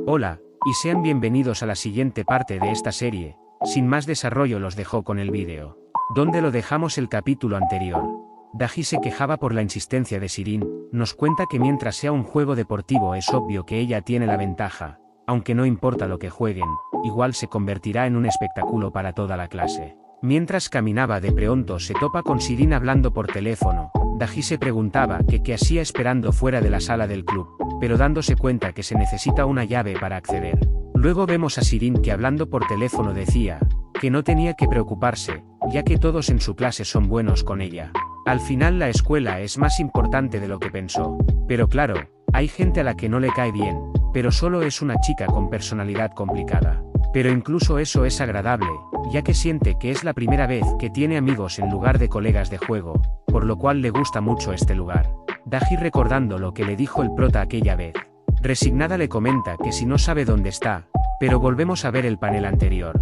Hola, y sean bienvenidos a la siguiente parte de esta serie. Sin más desarrollo los dejo con el vídeo. Donde lo dejamos el capítulo anterior. Daji se quejaba por la insistencia de Sirin, nos cuenta que mientras sea un juego deportivo es obvio que ella tiene la ventaja, aunque no importa lo que jueguen, igual se convertirá en un espectáculo para toda la clase. Mientras caminaba de pronto se topa con Sirin hablando por teléfono. Daji se preguntaba qué hacía esperando fuera de la sala del club, pero dándose cuenta que se necesita una llave para acceder. Luego vemos a Sirin que hablando por teléfono decía que no tenía que preocuparse, ya que todos en su clase son buenos con ella. Al final la escuela es más importante de lo que pensó. Pero claro, hay gente a la que no le cae bien, pero solo es una chica con personalidad complicada. Pero incluso eso es agradable, ya que siente que es la primera vez que tiene amigos en lugar de colegas de juego, por lo cual le gusta mucho este lugar. Daji recordando lo que le dijo el prota aquella vez. Resignada le comenta que si no sabe dónde está, pero volvemos a ver el panel anterior.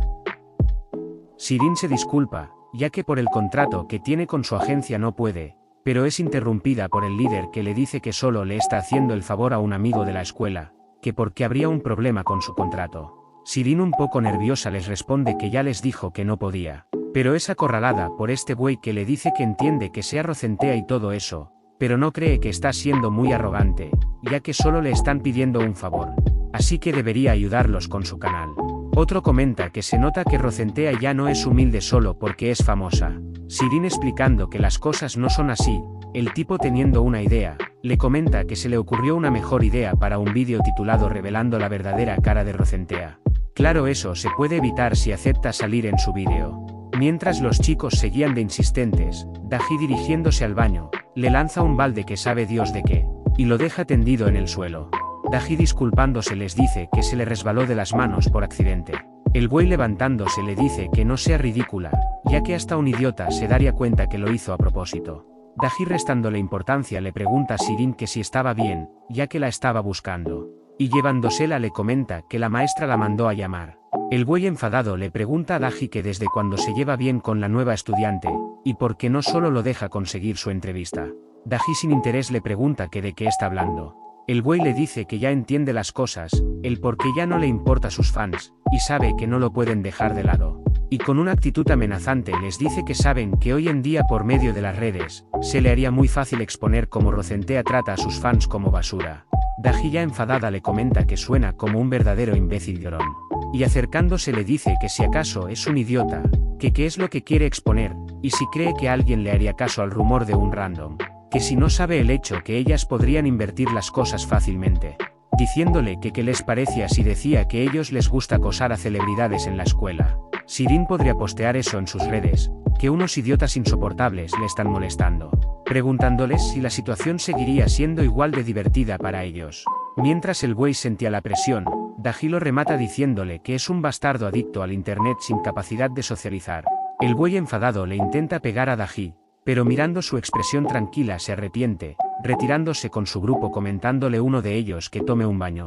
Sirin se disculpa, ya que por el contrato que tiene con su agencia no puede, pero es interrumpida por el líder que le dice que solo le está haciendo el favor a un amigo de la escuela, que porque habría un problema con su contrato. Sirin un poco nerviosa les responde que ya les dijo que no podía, pero es acorralada por este güey que le dice que entiende que sea Rocentea y todo eso, pero no cree que está siendo muy arrogante, ya que solo le están pidiendo un favor, así que debería ayudarlos con su canal. Otro comenta que se nota que Rocentea ya no es humilde solo porque es famosa. Sirin explicando que las cosas no son así, el tipo teniendo una idea, le comenta que se le ocurrió una mejor idea para un vídeo titulado revelando la verdadera cara de Rocentea. Claro, eso se puede evitar si acepta salir en su vídeo. Mientras los chicos seguían de insistentes, Daji dirigiéndose al baño, le lanza un balde que sabe Dios de qué, y lo deja tendido en el suelo. Daji disculpándose les dice que se le resbaló de las manos por accidente. El güey levantándose le dice que no sea ridícula, ya que hasta un idiota se daría cuenta que lo hizo a propósito. Daji restándole importancia le pregunta a Sirin que si estaba bien, ya que la estaba buscando. Y llevándosela le comenta que la maestra la mandó a llamar. El güey enfadado le pregunta a Daji que desde cuando se lleva bien con la nueva estudiante, y por qué no solo lo deja conseguir su entrevista. Daji sin interés le pregunta que de qué está hablando. El güey le dice que ya entiende las cosas, el por qué ya no le importa a sus fans, y sabe que no lo pueden dejar de lado. Y con una actitud amenazante les dice que saben que hoy en día por medio de las redes, se le haría muy fácil exponer cómo Rocentea trata a sus fans como basura. Daji ya enfadada le comenta que suena como un verdadero imbécil llorón. Y acercándose le dice que si acaso es un idiota, que qué es lo que quiere exponer, y si cree que alguien le haría caso al rumor de un random, que si no sabe el hecho que ellas podrían invertir las cosas fácilmente. Diciéndole que qué les parecía si decía que ellos les gusta acosar a celebridades en la escuela. Sirin podría postear eso en sus redes, que unos idiotas insoportables le están molestando, preguntándoles si la situación seguiría siendo igual de divertida para ellos. Mientras el güey sentía la presión, Daji lo remata diciéndole que es un bastardo adicto al internet sin capacidad de socializar. El güey enfadado le intenta pegar a Daji, pero mirando su expresión tranquila se arrepiente, retirándose con su grupo comentándole uno de ellos que tome un baño.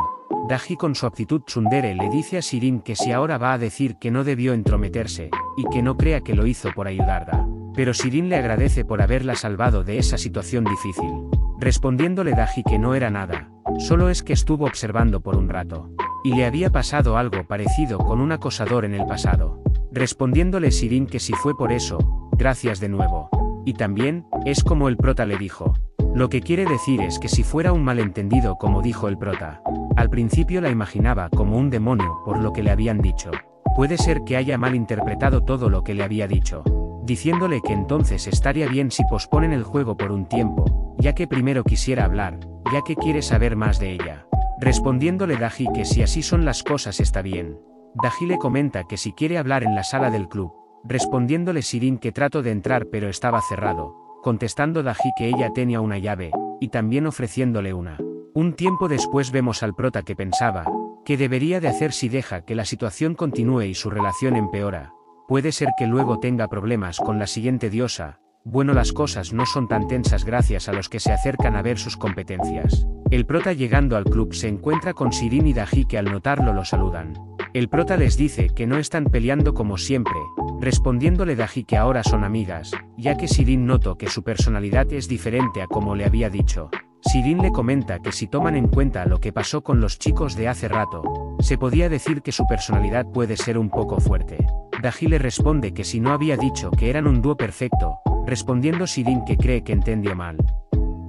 Daji con su actitud tsundere le dice a Sirin que si ahora va a decir que no debió entrometerse, y que no crea que lo hizo por ayudarla. Pero Sirin le agradece por haberla salvado de esa situación difícil. Respondiéndole Daji que no era nada, solo es que estuvo observando por un rato. Y le había pasado algo parecido con un acosador en el pasado. Respondiéndole Sirin que si fue por eso, gracias de nuevo. Y también, es como el prota le dijo. Lo que quiere decir es que si fuera un malentendido como dijo el prota. Al principio la imaginaba como un demonio por lo que le habían dicho. Puede ser que haya malinterpretado todo lo que le había dicho. Diciéndole que entonces estaría bien si posponen el juego por un tiempo, ya que primero quisiera hablar, ya que quiere saber más de ella. Respondiéndole Daji que si así son las cosas está bien. Daji le comenta que si quiere hablar en la sala del club. Respondiéndole Sirin que trató de entrar pero estaba cerrado, contestando Daji que ella tenía una llave, y también ofreciéndole una. Un tiempo después vemos al prota que pensaba, que debería de hacer si deja que la situación continúe y su relación empeora. Puede ser que luego tenga problemas con la siguiente diosa. Bueno, las cosas no son tan tensas gracias a los que se acercan a ver sus competencias. El prota llegando al club se encuentra con Sirin y Daji que al notarlo lo saludan. El prota les dice que no están peleando como siempre, respondiéndole Daji que ahora son amigas, ya que Sirin notó que su personalidad es diferente a como le había dicho. Sirin le comenta que si toman en cuenta lo que pasó con los chicos de hace rato, Se podía decir que su personalidad puede ser un poco fuerte. Daji le responde que si no había dicho que eran un dúo perfecto, respondiendo Sirin que cree que entendió mal.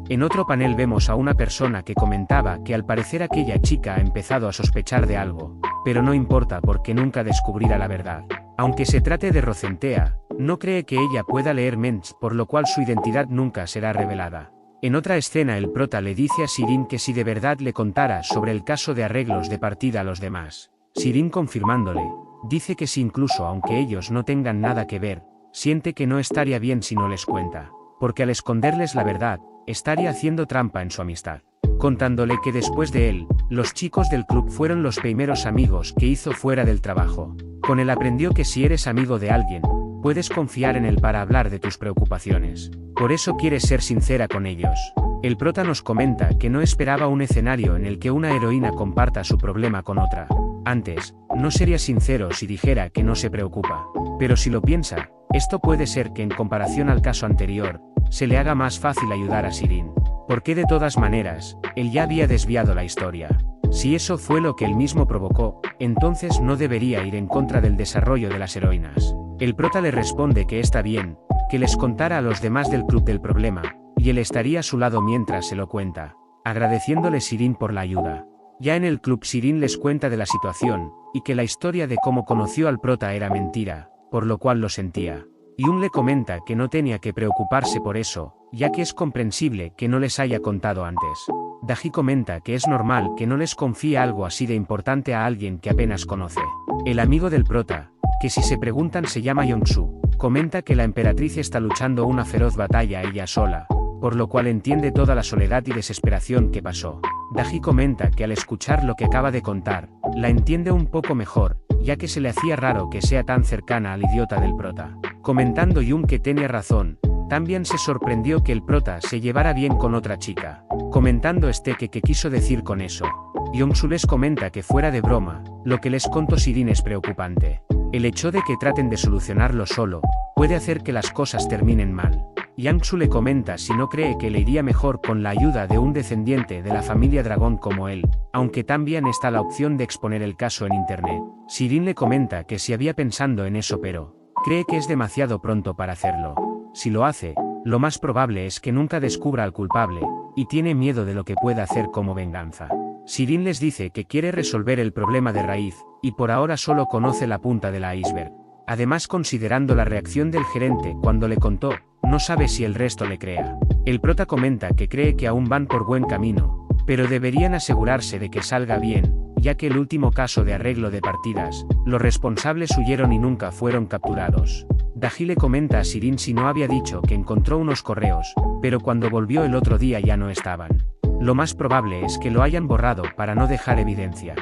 En otro panel vemos a una persona que comentaba que al parecer aquella chica ha empezado a sospechar de algo, pero no importa porque nunca descubrirá la verdad. Aunque se trate de Rocentea, no cree que ella pueda leer mentes, por lo cual su identidad nunca será revelada. En otra escena el prota le dice a Sirin que si de verdad le contara sobre el caso de arreglos de partida a los demás. Sirin confirmándole, dice que si incluso aunque ellos no tengan nada que ver, siente que no estaría bien si no les cuenta, porque al esconderles la verdad, estaría haciendo trampa en su amistad. Contándole que después de él, los chicos del club fueron los primeros amigos que hizo fuera del trabajo. Con él aprendió que si eres amigo de alguien, puedes confiar en él para hablar de tus preocupaciones. Por eso quieres ser sincera con ellos. El prota nos comenta que no esperaba un escenario en el que una heroína comparta su problema con otra. Antes, no sería sincero si dijera que no se preocupa. Pero si lo piensa, esto puede ser que en comparación al caso anterior, se le haga más fácil ayudar a Sirin. Porque de todas maneras, él ya había desviado la historia. Si eso fue lo que él mismo provocó, entonces no debería ir en contra del desarrollo de las heroínas. El prota le responde que está bien, que les contara a los demás del club del problema, y él estaría a su lado mientras se lo cuenta, agradeciéndole Sirin por la ayuda. Ya en el club Sirin les cuenta de la situación, y que la historia de cómo conoció al prota era mentira, por lo cual lo sentía. Yun le comenta que no tenía que preocuparse por eso, ya que es comprensible que no les haya contado antes. Daji comenta que es normal que no les confíe algo así de importante a alguien que apenas conoce. El amigo del prota, que si se preguntan se llama Yongsu, comenta que la emperatriz está luchando una feroz batalla ella sola, por lo cual entiende toda la soledad y desesperación que pasó. Daji comenta que al escuchar lo que acaba de contar, la entiende un poco mejor, ya que se le hacía raro que sea tan cercana al idiota del prota. Comentando Yun que tenía razón, también se sorprendió que el prota se llevara bien con otra chica. Comentando que quiso decir con eso. Yongsu les comenta que fuera de broma, lo que les contó Sirin es preocupante. El hecho de que traten de solucionarlo solo, puede hacer que las cosas terminen mal. Yangsu le comenta si no cree que le iría mejor con la ayuda de un descendiente de la familia dragón como él, aunque también está la opción de exponer el caso en internet. Sirin le comenta que si había pensado en eso pero cree que es demasiado pronto para hacerlo. Si lo hace, lo más probable es que nunca descubra al culpable, y tiene miedo de lo que pueda hacer como venganza. Sirin les dice que quiere resolver el problema de raíz, y por ahora solo conoce la punta del iceberg. Además, considerando la reacción del gerente cuando le contó, no sabe si el resto le crea. El prota comenta que cree que aún van por buen camino, pero deberían asegurarse de que salga bien, ya que el último caso de arreglo de partidas, los responsables huyeron y nunca fueron capturados. Daji le comenta a Sirin si no había dicho que encontró unos correos, pero cuando volvió el otro día ya no estaban. Lo más probable es que lo hayan borrado para no dejar evidencia.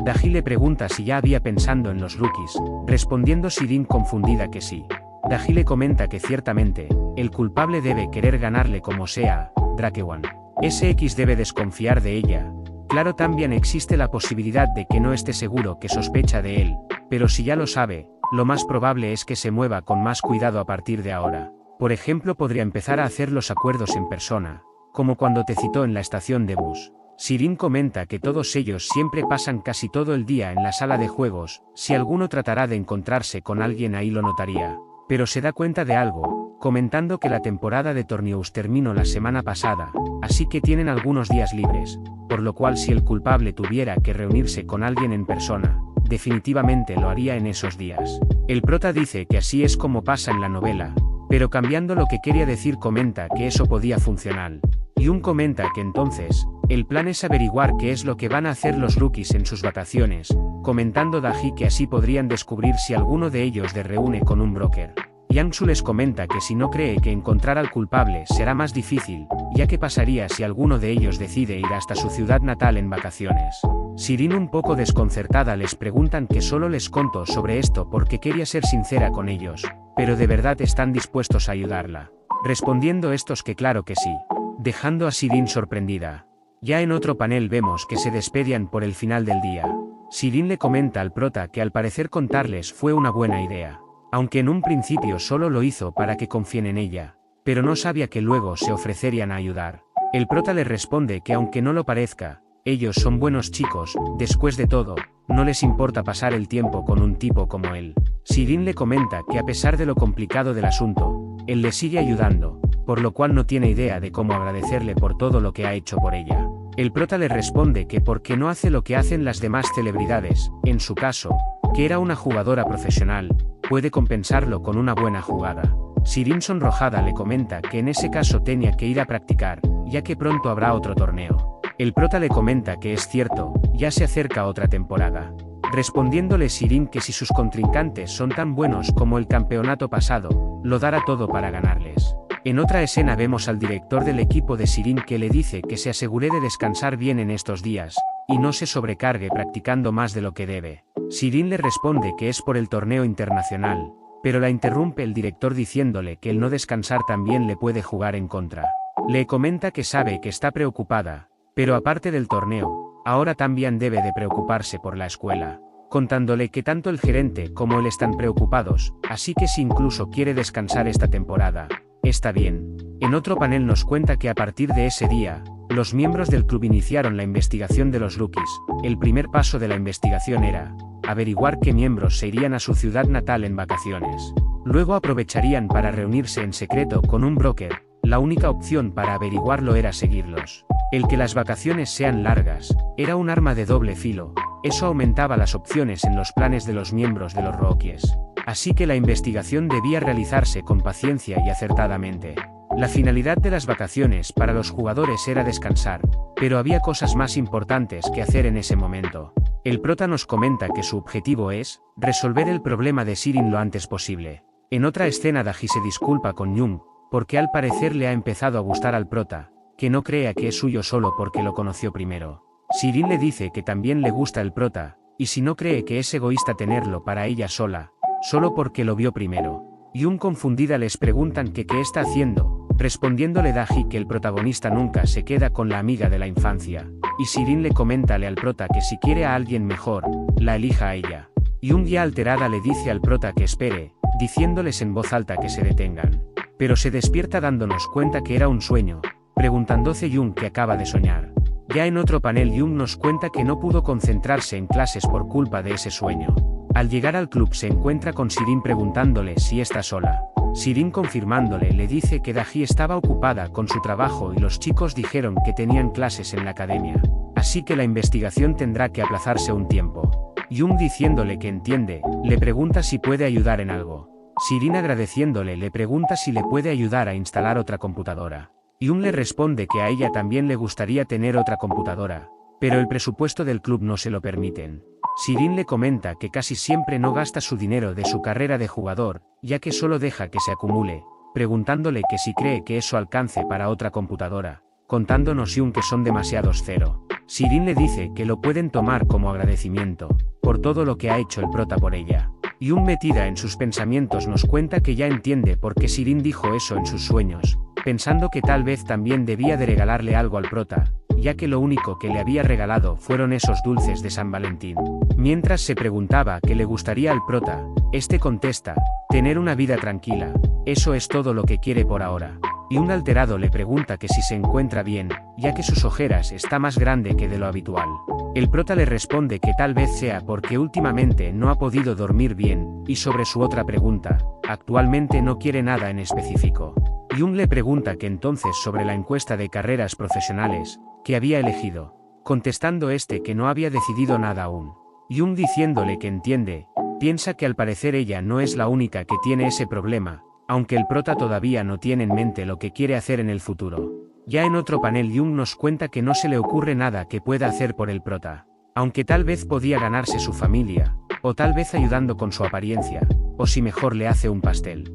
Daji le pregunta si ya había pensado en los rookies, respondiendo Sirin confundida que sí. Daji le comenta que ciertamente, el culpable debe querer ganarle como sea, Drakewan. SX debe desconfiar de ella. Claro, también existe la posibilidad de que no esté seguro que sospecha de él, pero si ya lo sabe, lo más probable es que se mueva con más cuidado a partir de ahora. Por ejemplo, podría empezar a hacer los acuerdos en persona, como cuando te citó en la estación de bus. Sirin comenta que todos ellos siempre pasan casi todo el día en la sala de juegos, si alguno tratará de encontrarse con alguien ahí lo notaría. Pero se da cuenta de algo, comentando que la temporada de torneos terminó la semana pasada, así que tienen algunos días libres, por lo cual si el culpable tuviera que reunirse con alguien en persona, definitivamente lo haría en esos días. El prota dice que así es como pasa en la novela, pero cambiando lo que quería decir comenta que eso podía funcionar. Yun comenta que entonces, el plan es averiguar qué es lo que van a hacer los rookies en sus vacaciones, comentando Daji que así podrían descubrir si alguno de ellos se reúne con un broker. Yangsu les comenta que si no cree que encontrar al culpable será más difícil, ya que pasaría si alguno de ellos decide ir hasta su ciudad natal en vacaciones. Sirin un poco desconcertada les preguntan que solo les contó sobre esto porque quería ser sincera con ellos, pero de verdad están dispuestos a ayudarla. Respondiendo estos que claro que sí, dejando a Sirin sorprendida. Ya en otro panel vemos que se despedían por el final del día. Sirin le comenta al prota que al parecer contarles fue una buena idea, aunque en un principio solo lo hizo para que confíen en ella, pero no sabía que luego se ofrecerían a ayudar. El prota le responde que aunque no lo parezca, ellos son buenos chicos, después de todo, no les importa pasar el tiempo con un tipo como él. Sirin le comenta que a pesar de lo complicado del asunto, él le sigue ayudando, por lo cual no tiene idea de cómo agradecerle por todo lo que ha hecho por ella. El prota le responde que porque no hace lo que hacen las demás celebridades, en su caso, que era una jugadora profesional, puede compensarlo con una buena jugada. Sirin sonrojada le comenta que en ese caso tenía que ir a practicar, ya que pronto habrá otro torneo. El prota le comenta que es cierto, ya se acerca otra temporada. Respondiéndole Sirin que si sus contrincantes son tan buenos como el campeonato pasado, lo dará todo para ganarles. En otra escena vemos al director del equipo de Sirin que le dice que se asegure de descansar bien en estos días, y no se sobrecargue practicando más de lo que debe. Sirin le responde que es por el torneo internacional, pero la interrumpe el director diciéndole que el no descansar también le puede jugar en contra. Le comenta que sabe que está preocupada, pero aparte del torneo, ahora también debe de preocuparse por la escuela, contándole que tanto el gerente como él están preocupados, así que si incluso quiere descansar esta temporada, está bien. En otro panel nos cuenta que a partir de ese día, los miembros del club iniciaron la investigación de los rookies. El primer paso de la investigación era averiguar qué miembros se irían a su ciudad natal en vacaciones. Luego aprovecharían para reunirse en secreto con un broker. La única opción para averiguarlo era seguirlos. El que las vacaciones sean largas era un arma de doble filo. Eso aumentaba las opciones en los planes de los miembros de los Rockies. Así que la investigación debía realizarse con paciencia y acertadamente. La finalidad de las vacaciones para los jugadores era descansar, pero había cosas más importantes que hacer en ese momento. El prota nos comenta que su objetivo es resolver el problema de Sirin lo antes posible. En otra escena Daji se disculpa con Jung, porque al parecer le ha empezado a gustar al prota, que no crea que es suyo solo porque lo conoció primero. Sirin le dice que también le gusta el prota, y si no cree que es egoísta tenerlo para ella sola, solo porque lo vio primero. Jung confundida les preguntan que qué está haciendo, respondiéndole Daji que el protagonista nunca se queda con la amiga de la infancia, y Sirin le coméntale al prota que si quiere a alguien mejor, la elija a ella. Jung ya alterada le dice al prota que espere, diciéndoles en voz alta que se detengan. Pero se despierta dándonos cuenta que era un sueño, preguntándose Jung qué acaba de soñar. Ya en otro panel Jung nos cuenta que no pudo concentrarse en clases por culpa de ese sueño. Al llegar al club se encuentra con Sirin preguntándole si está sola. Sirin confirmándole le dice que Daji estaba ocupada con su trabajo y los chicos dijeron que tenían clases en la academia. Así que la investigación tendrá que aplazarse un tiempo. Jung diciéndole que entiende, le pregunta si puede ayudar en algo. Sirin agradeciéndole le pregunta si le puede ayudar a instalar otra computadora. Jung le responde que a ella también le gustaría tener otra computadora, pero el presupuesto del club no se lo permiten. Sirin le comenta que casi siempre no gasta su dinero de su carrera de jugador, ya que solo deja que se acumule, preguntándole que si cree que eso alcance para otra computadora, contándonos Jung que son demasiados cero. Sirin le dice que lo pueden tomar como agradecimiento, por todo lo que ha hecho el prota por ella. Jung metida en sus pensamientos nos cuenta que ya entiende por qué Sirin dijo eso en sus sueños, pensando que tal vez también debía de regalarle algo al prota, ya que lo único que le había regalado fueron esos dulces de San Valentín. Mientras se preguntaba qué le gustaría al prota, este contesta, tener una vida tranquila, eso es todo lo que quiere por ahora. Y un alterado le pregunta que si se encuentra bien, ya que sus ojeras está más grande que de lo habitual. El prota le responde que tal vez sea porque últimamente no ha podido dormir bien, y sobre su otra pregunta, actualmente no quiere nada en específico. Jung le pregunta que entonces sobre la encuesta de carreras profesionales, que había elegido, contestando este que no había decidido nada aún. Jung diciéndole que entiende, piensa que al parecer ella no es la única que tiene ese problema, aunque el prota todavía no tiene en mente lo que quiere hacer en el futuro. Ya en otro panel Jung nos cuenta que no se le ocurre nada que pueda hacer por el prota, aunque tal vez podía ganarse su familia, o tal vez ayudando con su apariencia, o si mejor le hace un pastel.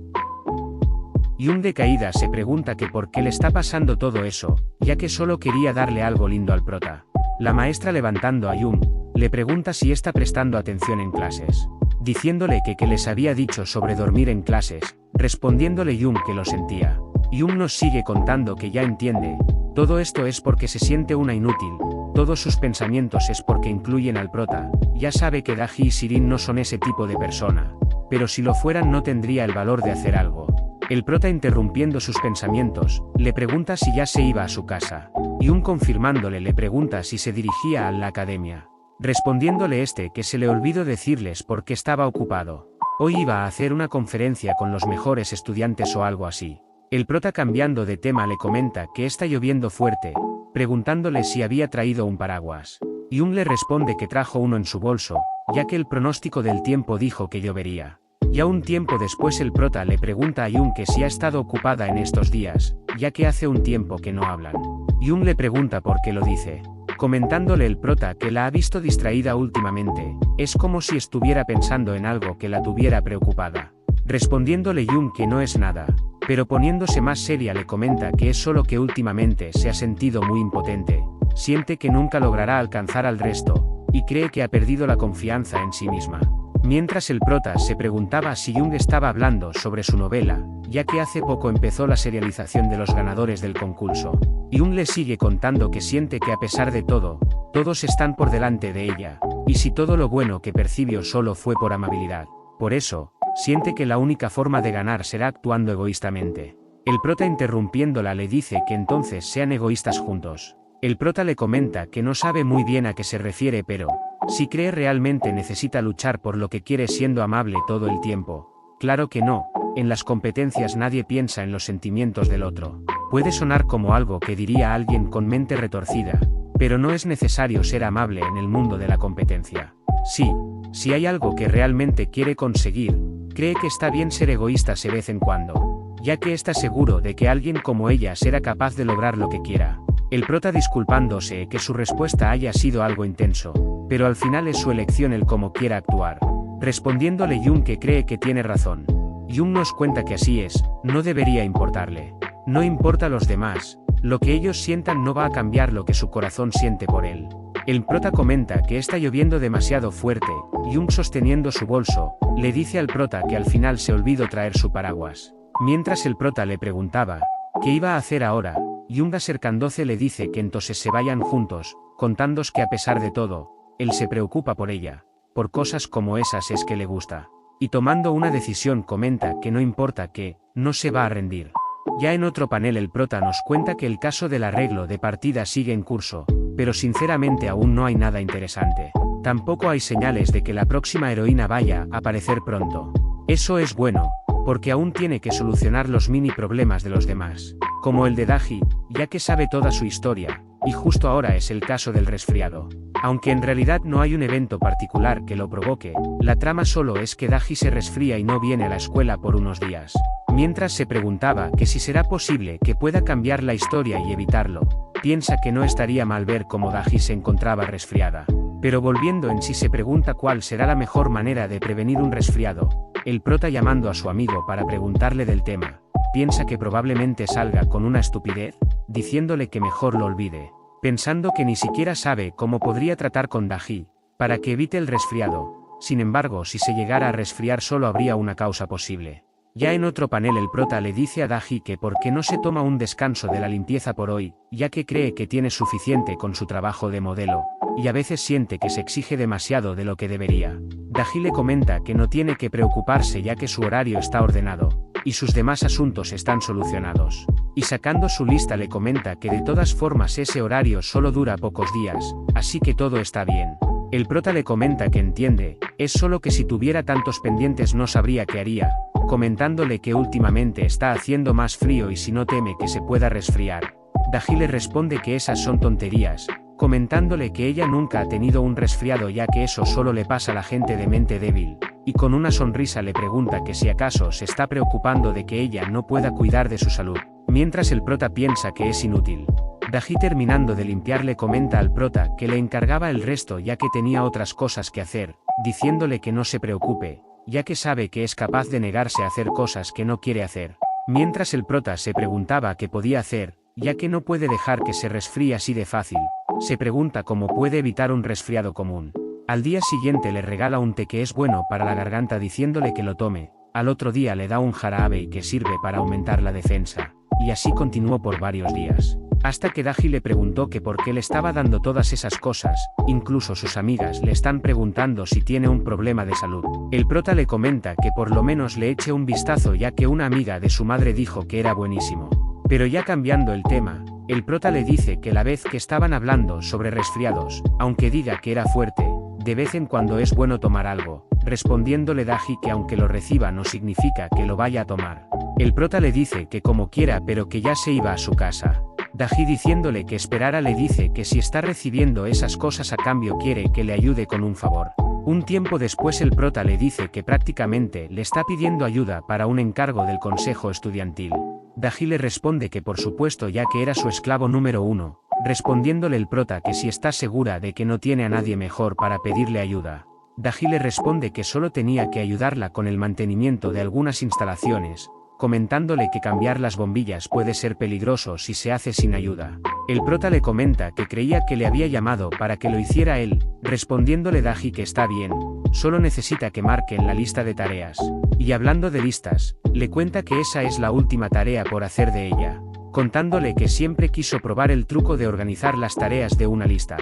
Jung de caída se pregunta que por qué le está pasando todo eso, ya que solo quería darle algo lindo al prota. La maestra levantando a Jung, le pregunta si está prestando atención en clases, diciéndole que les había dicho sobre dormir en clases, respondiéndole Jung que lo sentía. Jung nos sigue contando que ya entiende, todo esto es porque se siente una inútil, todos sus pensamientos es porque incluyen al prota, ya sabe que Daji y Sirin no son ese tipo de persona, pero si lo fueran no tendría el valor de hacer algo. El prota interrumpiendo sus pensamientos, le pregunta si ya se iba a su casa. Yun confirmándole le pregunta si se dirigía a la academia. Respondiéndole que se le olvidó decirles porque estaba ocupado. Hoy iba a hacer una conferencia con los mejores estudiantes o algo así. El prota cambiando de tema le comenta que está lloviendo fuerte, preguntándole si había traído un paraguas. Yun le responde que trajo uno en su bolso, ya que el pronóstico del tiempo dijo que llovería. Ya un tiempo después el prota le pregunta a Yun que si ha estado ocupada en estos días, ya que hace un tiempo que no hablan. Yun le pregunta por qué lo dice. Comentándole el prota que la ha visto distraída últimamente, es como si estuviera pensando en algo que la tuviera preocupada. Respondiéndole Yun que no es nada, pero poniéndose más seria le comenta que es solo que últimamente se ha sentido muy impotente, siente que nunca logrará alcanzar al resto, y cree que ha perdido la confianza en sí misma. Mientras el prota se preguntaba si Yun estaba hablando sobre su novela, ya que hace poco empezó la serialización de los ganadores del concurso. Yun le sigue contando que siente que a pesar de todo, todos están por delante de ella, y si todo lo bueno que percibió solo fue por amabilidad. Por eso, siente que la única forma de ganar será actuando egoístamente. El prota interrumpiéndola le dice que entonces sean egoístas juntos. El prota le comenta que no sabe muy bien a qué se refiere pero, si cree realmente necesita luchar por lo que quiere siendo amable todo el tiempo. Claro que no, en las competencias nadie piensa en los sentimientos del otro. Puede sonar como algo que diría alguien con mente retorcida, pero no es necesario ser amable en el mundo de la competencia. Sí, si hay algo que realmente quiere conseguir, cree que está bien ser egoísta de vez en cuando, ya que está seguro de que alguien como ella será capaz de lograr lo que quiera. El prota disculpándose que su respuesta haya sido algo intenso, pero al final es su elección el cómo quiera actuar. Respondiéndole Yun que cree que tiene razón. Yun nos cuenta que así es, no debería importarle. No importa a los demás, lo que ellos sientan no va a cambiar lo que su corazón siente por él. El prota comenta que está lloviendo demasiado fuerte, Yun sosteniendo su bolso, le dice al prota que al final se olvidó traer su paraguas. Mientras el prota le preguntaba, ¿qué iba a hacer ahora? Yun acercándose le dice que entonces se vayan juntos, contándose que a pesar de todo, él se preocupa por ella, por cosas como esas es que le gusta. Y tomando una decisión comenta que no importa que, no se va a rendir. Ya en otro panel el prota nos cuenta que el caso del arreglo de partida sigue en curso, pero sinceramente aún no hay nada interesante. Tampoco hay señales de que la próxima heroína vaya a aparecer pronto. Eso es bueno, porque aún tiene que solucionar los mini problemas de los demás, como el de Daji, ya que sabe toda su historia, y justo ahora es el caso del resfriado. Aunque en realidad no hay un evento particular que lo provoque, la trama solo es que Daji se resfría y no viene a la escuela por unos días. Mientras se preguntaba que si será posible que pueda cambiar la historia y evitarlo, piensa que no estaría mal ver cómo Daji se encontraba resfriada. Pero volviendo en sí se pregunta cuál será la mejor manera de prevenir un resfriado. El prota llamando a su amigo para preguntarle del tema, piensa que probablemente salga con una estupidez, diciéndole que mejor lo olvide, pensando que ni siquiera sabe cómo podría tratar con Daji, para que evite el resfriado. Sin embargo, si se llegara a resfriar solo habría una causa posible. Ya en otro panel el prota le dice a Daji que por qué no se toma un descanso de la limpieza por hoy, ya que cree que tiene suficiente con su trabajo de modelo, y a veces siente que se exige demasiado de lo que debería. Daji le comenta que no tiene que preocuparse ya que su horario está ordenado, y sus demás asuntos están solucionados. Y sacando su lista le comenta que de todas formas ese horario solo dura pocos días, así que todo está bien. El prota le comenta que entiende, es solo que si tuviera tantos pendientes no sabría qué haría, comentándole que últimamente está haciendo más frío y si no teme que se pueda resfriar. Daji le responde que esas son tonterías, comentándole que ella nunca ha tenido un resfriado ya que eso solo le pasa a la gente de mente débil, y con una sonrisa le pregunta que si acaso se está preocupando de que ella no pueda cuidar de su salud, mientras el prota piensa que es inútil. Daji terminando de limpiar le comenta al prota que le encargaba el resto ya que tenía otras cosas que hacer, diciéndole que no se preocupe, ya que sabe que es capaz de negarse a hacer cosas que no quiere hacer. Mientras el prota se preguntaba qué podía hacer, ya que no puede dejar que se resfríe así de fácil, se pregunta cómo puede evitar un resfriado común. Al día siguiente le regala un té que es bueno para la garganta diciéndole que lo tome, al otro día le da un jarabe y que sirve para aumentar la defensa, y así continuó por varios días. Hasta que Daji le preguntó que por qué le estaba dando todas esas cosas, incluso sus amigas le están preguntando si tiene un problema de salud. El prota le comenta que por lo menos le eche un vistazo ya que una amiga de su madre dijo que era buenísimo. Pero ya cambiando el tema, El prota le dice que la vez que estaban hablando sobre resfriados, aunque diga que era fuerte, de vez en cuando es bueno tomar algo, respondiéndole Daji que aunque lo reciba no significa que lo vaya a tomar. El prota le dice que como quiera pero que ya se iba a su casa. Daji diciéndole que esperara le dice que si está recibiendo esas cosas a cambio quiere que le ayude con un favor. Un tiempo después el prota le dice que prácticamente le está pidiendo ayuda para un encargo del consejo estudiantil. Daji le responde que por supuesto ya que era su esclavo número 1, respondiéndole el prota que si está segura de que no tiene a nadie mejor para pedirle ayuda. Daji le responde que solo tenía que ayudarla con el mantenimiento de algunas instalaciones, comentándole que cambiar las bombillas puede ser peligroso si se hace sin ayuda. El prota le comenta que creía que le había llamado para que lo hiciera él, respondiéndole Daji que está bien, solo necesita que marque en la lista de tareas. Y hablando de listas, le cuenta que esa es la última tarea por hacer de ella, contándole que siempre quiso probar el truco de organizar las tareas de una lista.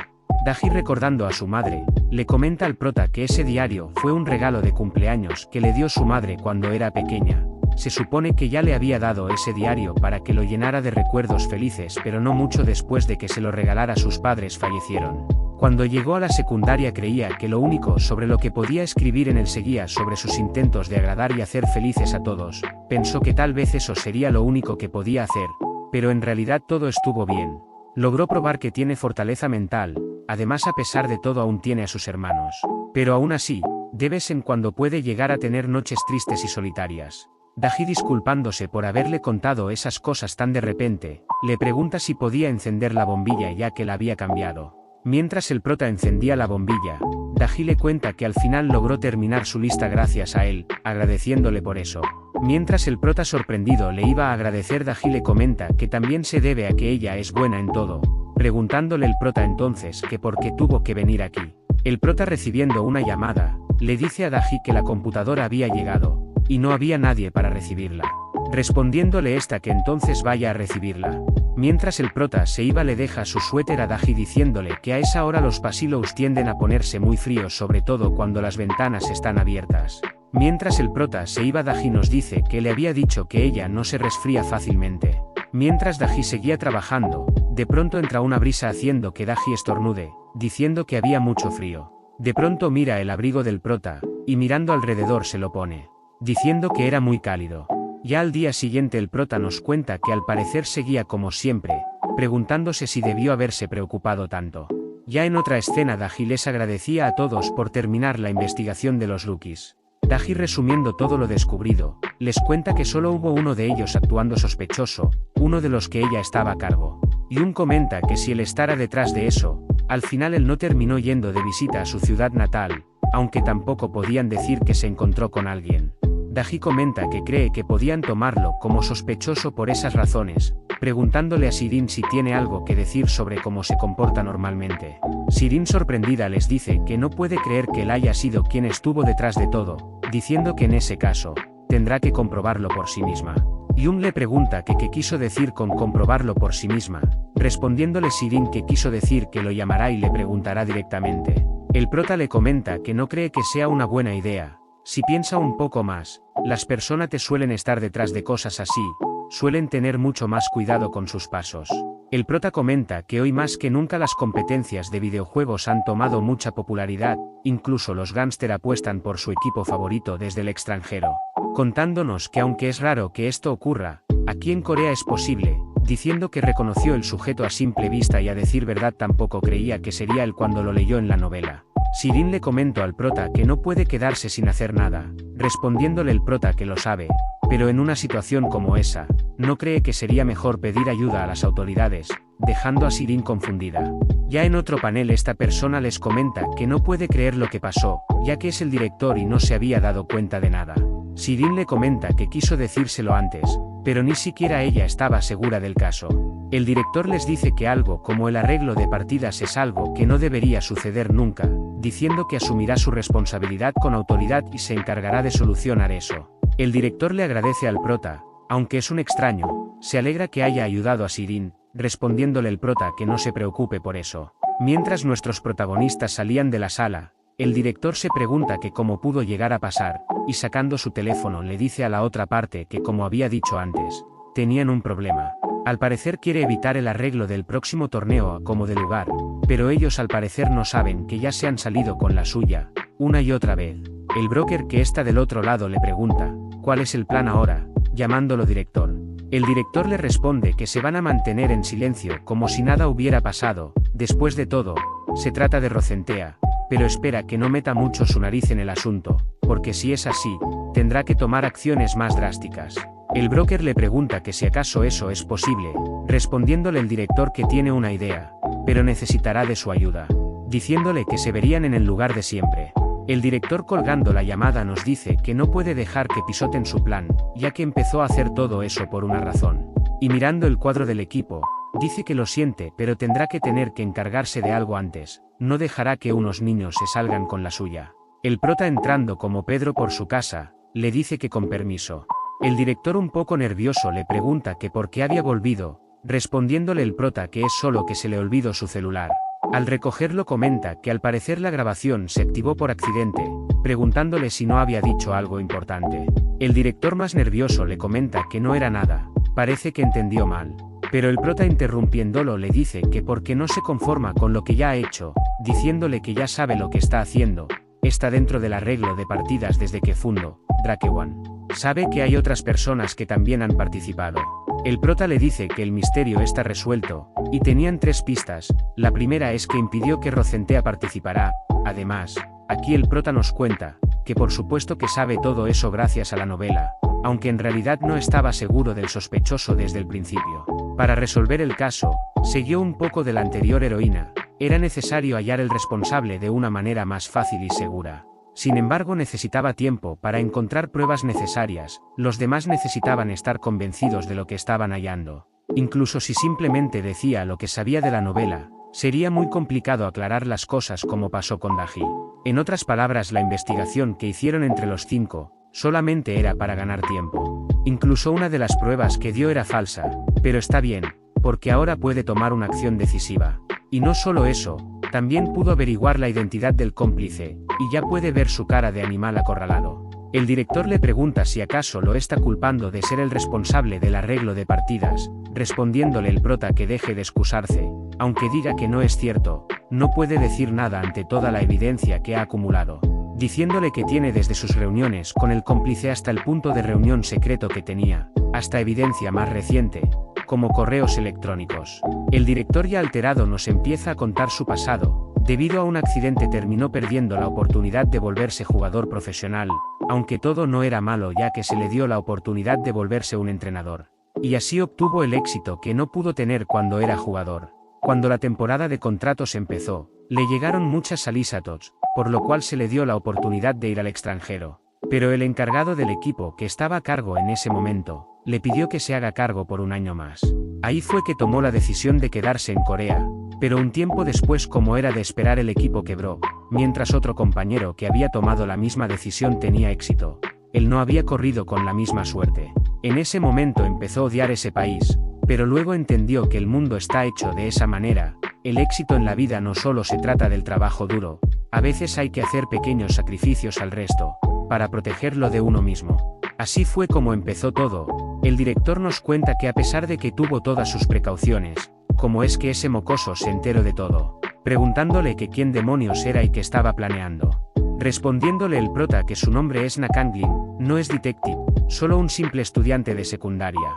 Daji recordando a su madre, le comenta al prota que ese diario fue un regalo de cumpleaños que le dio su madre cuando era pequeña. Se supone que ya le había dado ese diario para que lo llenara de recuerdos felices, pero no mucho después de que se lo regalara sus padres fallecieron. Cuando llegó a la secundaria creía que lo único sobre lo que podía escribir en él seguía sobre sus intentos de agradar y hacer felices a todos. Pensó que tal vez eso sería lo único que podía hacer, pero en realidad todo estuvo bien. Logró probar que tiene fortaleza mental, además a pesar de todo aún tiene a sus hermanos. Pero aún así, de vez en cuando puede llegar a tener noches tristes y solitarias. Daji disculpándose por haberle contado esas cosas tan de repente, le pregunta si podía encender la bombilla ya que la había cambiado. Mientras el prota encendía la bombilla, Daji le cuenta que al final logró terminar su lista gracias a él, agradeciéndole por eso. Mientras el prota sorprendido le iba a agradecer, Daji le comenta que también se debe a que ella es buena en todo, preguntándole el prota entonces que por qué tuvo que venir aquí. El prota recibiendo una llamada, le dice a Daji que la computadora había llegado, y no había nadie para recibirla, respondiéndole esta que entonces vaya a recibirla. Mientras el prota se iba le deja su suéter a Daji diciéndole que a esa hora los pasillos tienden a ponerse muy fríos sobre todo cuando las ventanas están abiertas. Mientras el prota se iba Daji nos dice que le había dicho que ella no se resfría fácilmente. Mientras Daji seguía trabajando, de pronto entra una brisa haciendo que Daji estornude, diciendo que había mucho frío. De pronto mira el abrigo del prota, y mirando alrededor se lo pone, diciendo que era muy cálido. Ya al día siguiente el prota nos cuenta que al parecer seguía como siempre, preguntándose si debió haberse preocupado tanto. Ya en otra escena Daji les agradecía a todos por terminar la investigación de los rookies. Daji resumiendo todo lo descubrido, les cuenta que solo hubo uno de ellos actuando sospechoso, uno de los que ella estaba a cargo. Y un comenta que si él estaba detrás de eso, al final él no terminó yendo de visita a su ciudad natal, aunque tampoco podían decir que se encontró con alguien. Daji comenta que cree que podían tomarlo como sospechoso por esas razones, preguntándole a Sirin si tiene algo que decir sobre cómo se comporta normalmente. Sirin sorprendida les dice que no puede creer que él haya sido quien estuvo detrás de todo, diciendo que en ese caso, tendrá que comprobarlo por sí misma. Yun le pregunta que qué quiso decir con comprobarlo por sí misma, respondiéndole Sirin que quiso decir que lo llamará y le preguntará directamente. El prota le comenta que no cree que sea una buena idea. Si piensa un poco más, las personas te suelen estar detrás de cosas así, suelen tener mucho más cuidado con sus pasos. El prota comenta que hoy más que nunca las competencias de videojuegos han tomado mucha popularidad, incluso los gángster apuestan por su equipo favorito desde el extranjero, contándonos que aunque es raro que esto ocurra, aquí en Corea es posible, diciendo que reconoció el sujeto a simple vista y a decir verdad tampoco creía que sería él cuando lo leyó en la novela. Sirin le comentó al prota que no puede quedarse sin hacer nada, respondiéndole el prota que lo sabe, pero en una situación como esa, no cree que sería mejor pedir ayuda a las autoridades, dejando a Sirin confundida. Ya en otro panel esta persona les comenta que no puede creer lo que pasó, ya que es el director y no se había dado cuenta de nada. Sirin le comenta que quiso decírselo antes, pero ni siquiera ella estaba segura del caso. El director les dice que algo como el arreglo de partidas es algo que no debería suceder nunca, diciendo que asumirá su responsabilidad con autoridad y se encargará de solucionar eso. El director le agradece al prota, aunque es un extraño, se alegra que haya ayudado a Sirin, respondiéndole el prota que no se preocupe por eso. Mientras nuestros protagonistas salían de la sala, el director se pregunta que cómo pudo llegar a pasar, y sacando su teléfono le dice a la otra parte que como había dicho antes, tenían un problema. Al parecer quiere evitar el arreglo del próximo torneo a como de lugar, pero ellos al parecer no saben que ya se han salido con la suya, una y otra vez. El broker que está del otro lado le pregunta, ¿cuál es el plan ahora?, llamándolo director. El director le responde que se van a mantener en silencio como si nada hubiera pasado. Después de todo, se trata de Rocentea, pero espera que no meta mucho su nariz en el asunto, porque si es así, tendrá que tomar acciones más drásticas. El broker le pregunta que si acaso eso es posible, respondiéndole el director que tiene una idea, pero necesitará de su ayuda, diciéndole que se verían en el lugar de siempre. El director colgando la llamada nos dice que no puede dejar que pisoten su plan, ya que empezó a hacer todo eso por una razón. Y mirando el cuadro del equipo, dice que lo siente pero tendrá que tener que encargarse de algo antes, no dejará que unos niños se salgan con la suya. El prota entrando como Pedro por su casa, le dice que con permiso. El director un poco nervioso le pregunta que por qué había volvido, respondiéndole el prota que es solo que se le olvidó su celular. Al recogerlo comenta que al parecer la grabación se activó por accidente, preguntándole si no había dicho algo importante. El director más nervioso le comenta que no era nada, parece que entendió mal. Pero el prota interrumpiéndolo le dice que porque no se conforma con lo que ya ha hecho, diciéndole que ya sabe lo que está haciendo, está dentro del arreglo de partidas desde que fundó Drakewan. Sabe que hay otras personas que también han participado. El prota le dice que el misterio está resuelto, y tenían 3 pistas. La primera es que impidió que Rocentea participara. Además, aquí el prota nos cuenta que por supuesto que sabe todo eso gracias a la novela, aunque en realidad no estaba seguro del sospechoso desde el principio. Para resolver el caso, siguió un poco de la anterior heroína, era necesario hallar el responsable de una manera más fácil y segura. Sin embargo necesitaba tiempo para encontrar pruebas necesarias, los demás necesitaban estar convencidos de lo que estaban hallando. Incluso si simplemente decía lo que sabía de la novela, sería muy complicado aclarar las cosas como pasó con Daji. En otras palabras, la investigación que hicieron entre los 5, solamente era para ganar tiempo. Incluso una de las pruebas que dio era falsa, pero está bien, porque ahora puede tomar una acción decisiva. Y no solo eso, también pudo averiguar la identidad del cómplice, y ya puede ver su cara de animal acorralado. El director le pregunta si acaso lo está culpando de ser el responsable del arreglo de partidas, respondiéndole el prota que deje de excusarse, aunque diga que no es cierto, no puede decir nada ante toda la evidencia que ha acumulado, diciéndole que tiene desde sus reuniones con el cómplice hasta el punto de reunión secreto que tenía, hasta evidencia más reciente, como correos electrónicos. El director ya alterado nos empieza a contar su pasado. Debido a un accidente terminó perdiendo la oportunidad de volverse jugador profesional, aunque todo no era malo ya que se le dio la oportunidad de volverse un entrenador. Y así obtuvo el éxito que no pudo tener cuando era jugador. Cuando la temporada de contratos empezó, le llegaron muchas solicitudes, por lo cual se le dio la oportunidad de ir al extranjero. Pero el encargado del equipo que estaba a cargo en ese momento, le pidió que se haga cargo por un año más. Ahí fue que tomó la decisión de quedarse en Corea, pero un tiempo después, como era de esperar, el equipo quebró, mientras otro compañero que había tomado la misma decisión tenía éxito. Él no había corrido con la misma suerte. En ese momento empezó a odiar ese país, pero luego entendió que el mundo está hecho de esa manera. El éxito en la vida no solo se trata del trabajo duro, a veces hay que hacer pequeños sacrificios al resto, para protegerlo de uno mismo. Así fue como empezó todo. El director nos cuenta que a pesar de que tuvo todas sus precauciones, ¿cómo es que ese mocoso se enteró de todo? Preguntándole que quién demonios era y qué estaba planeando. Respondiéndole el prota que su nombre es Nakanglin, no es detective, solo un simple estudiante de secundaria.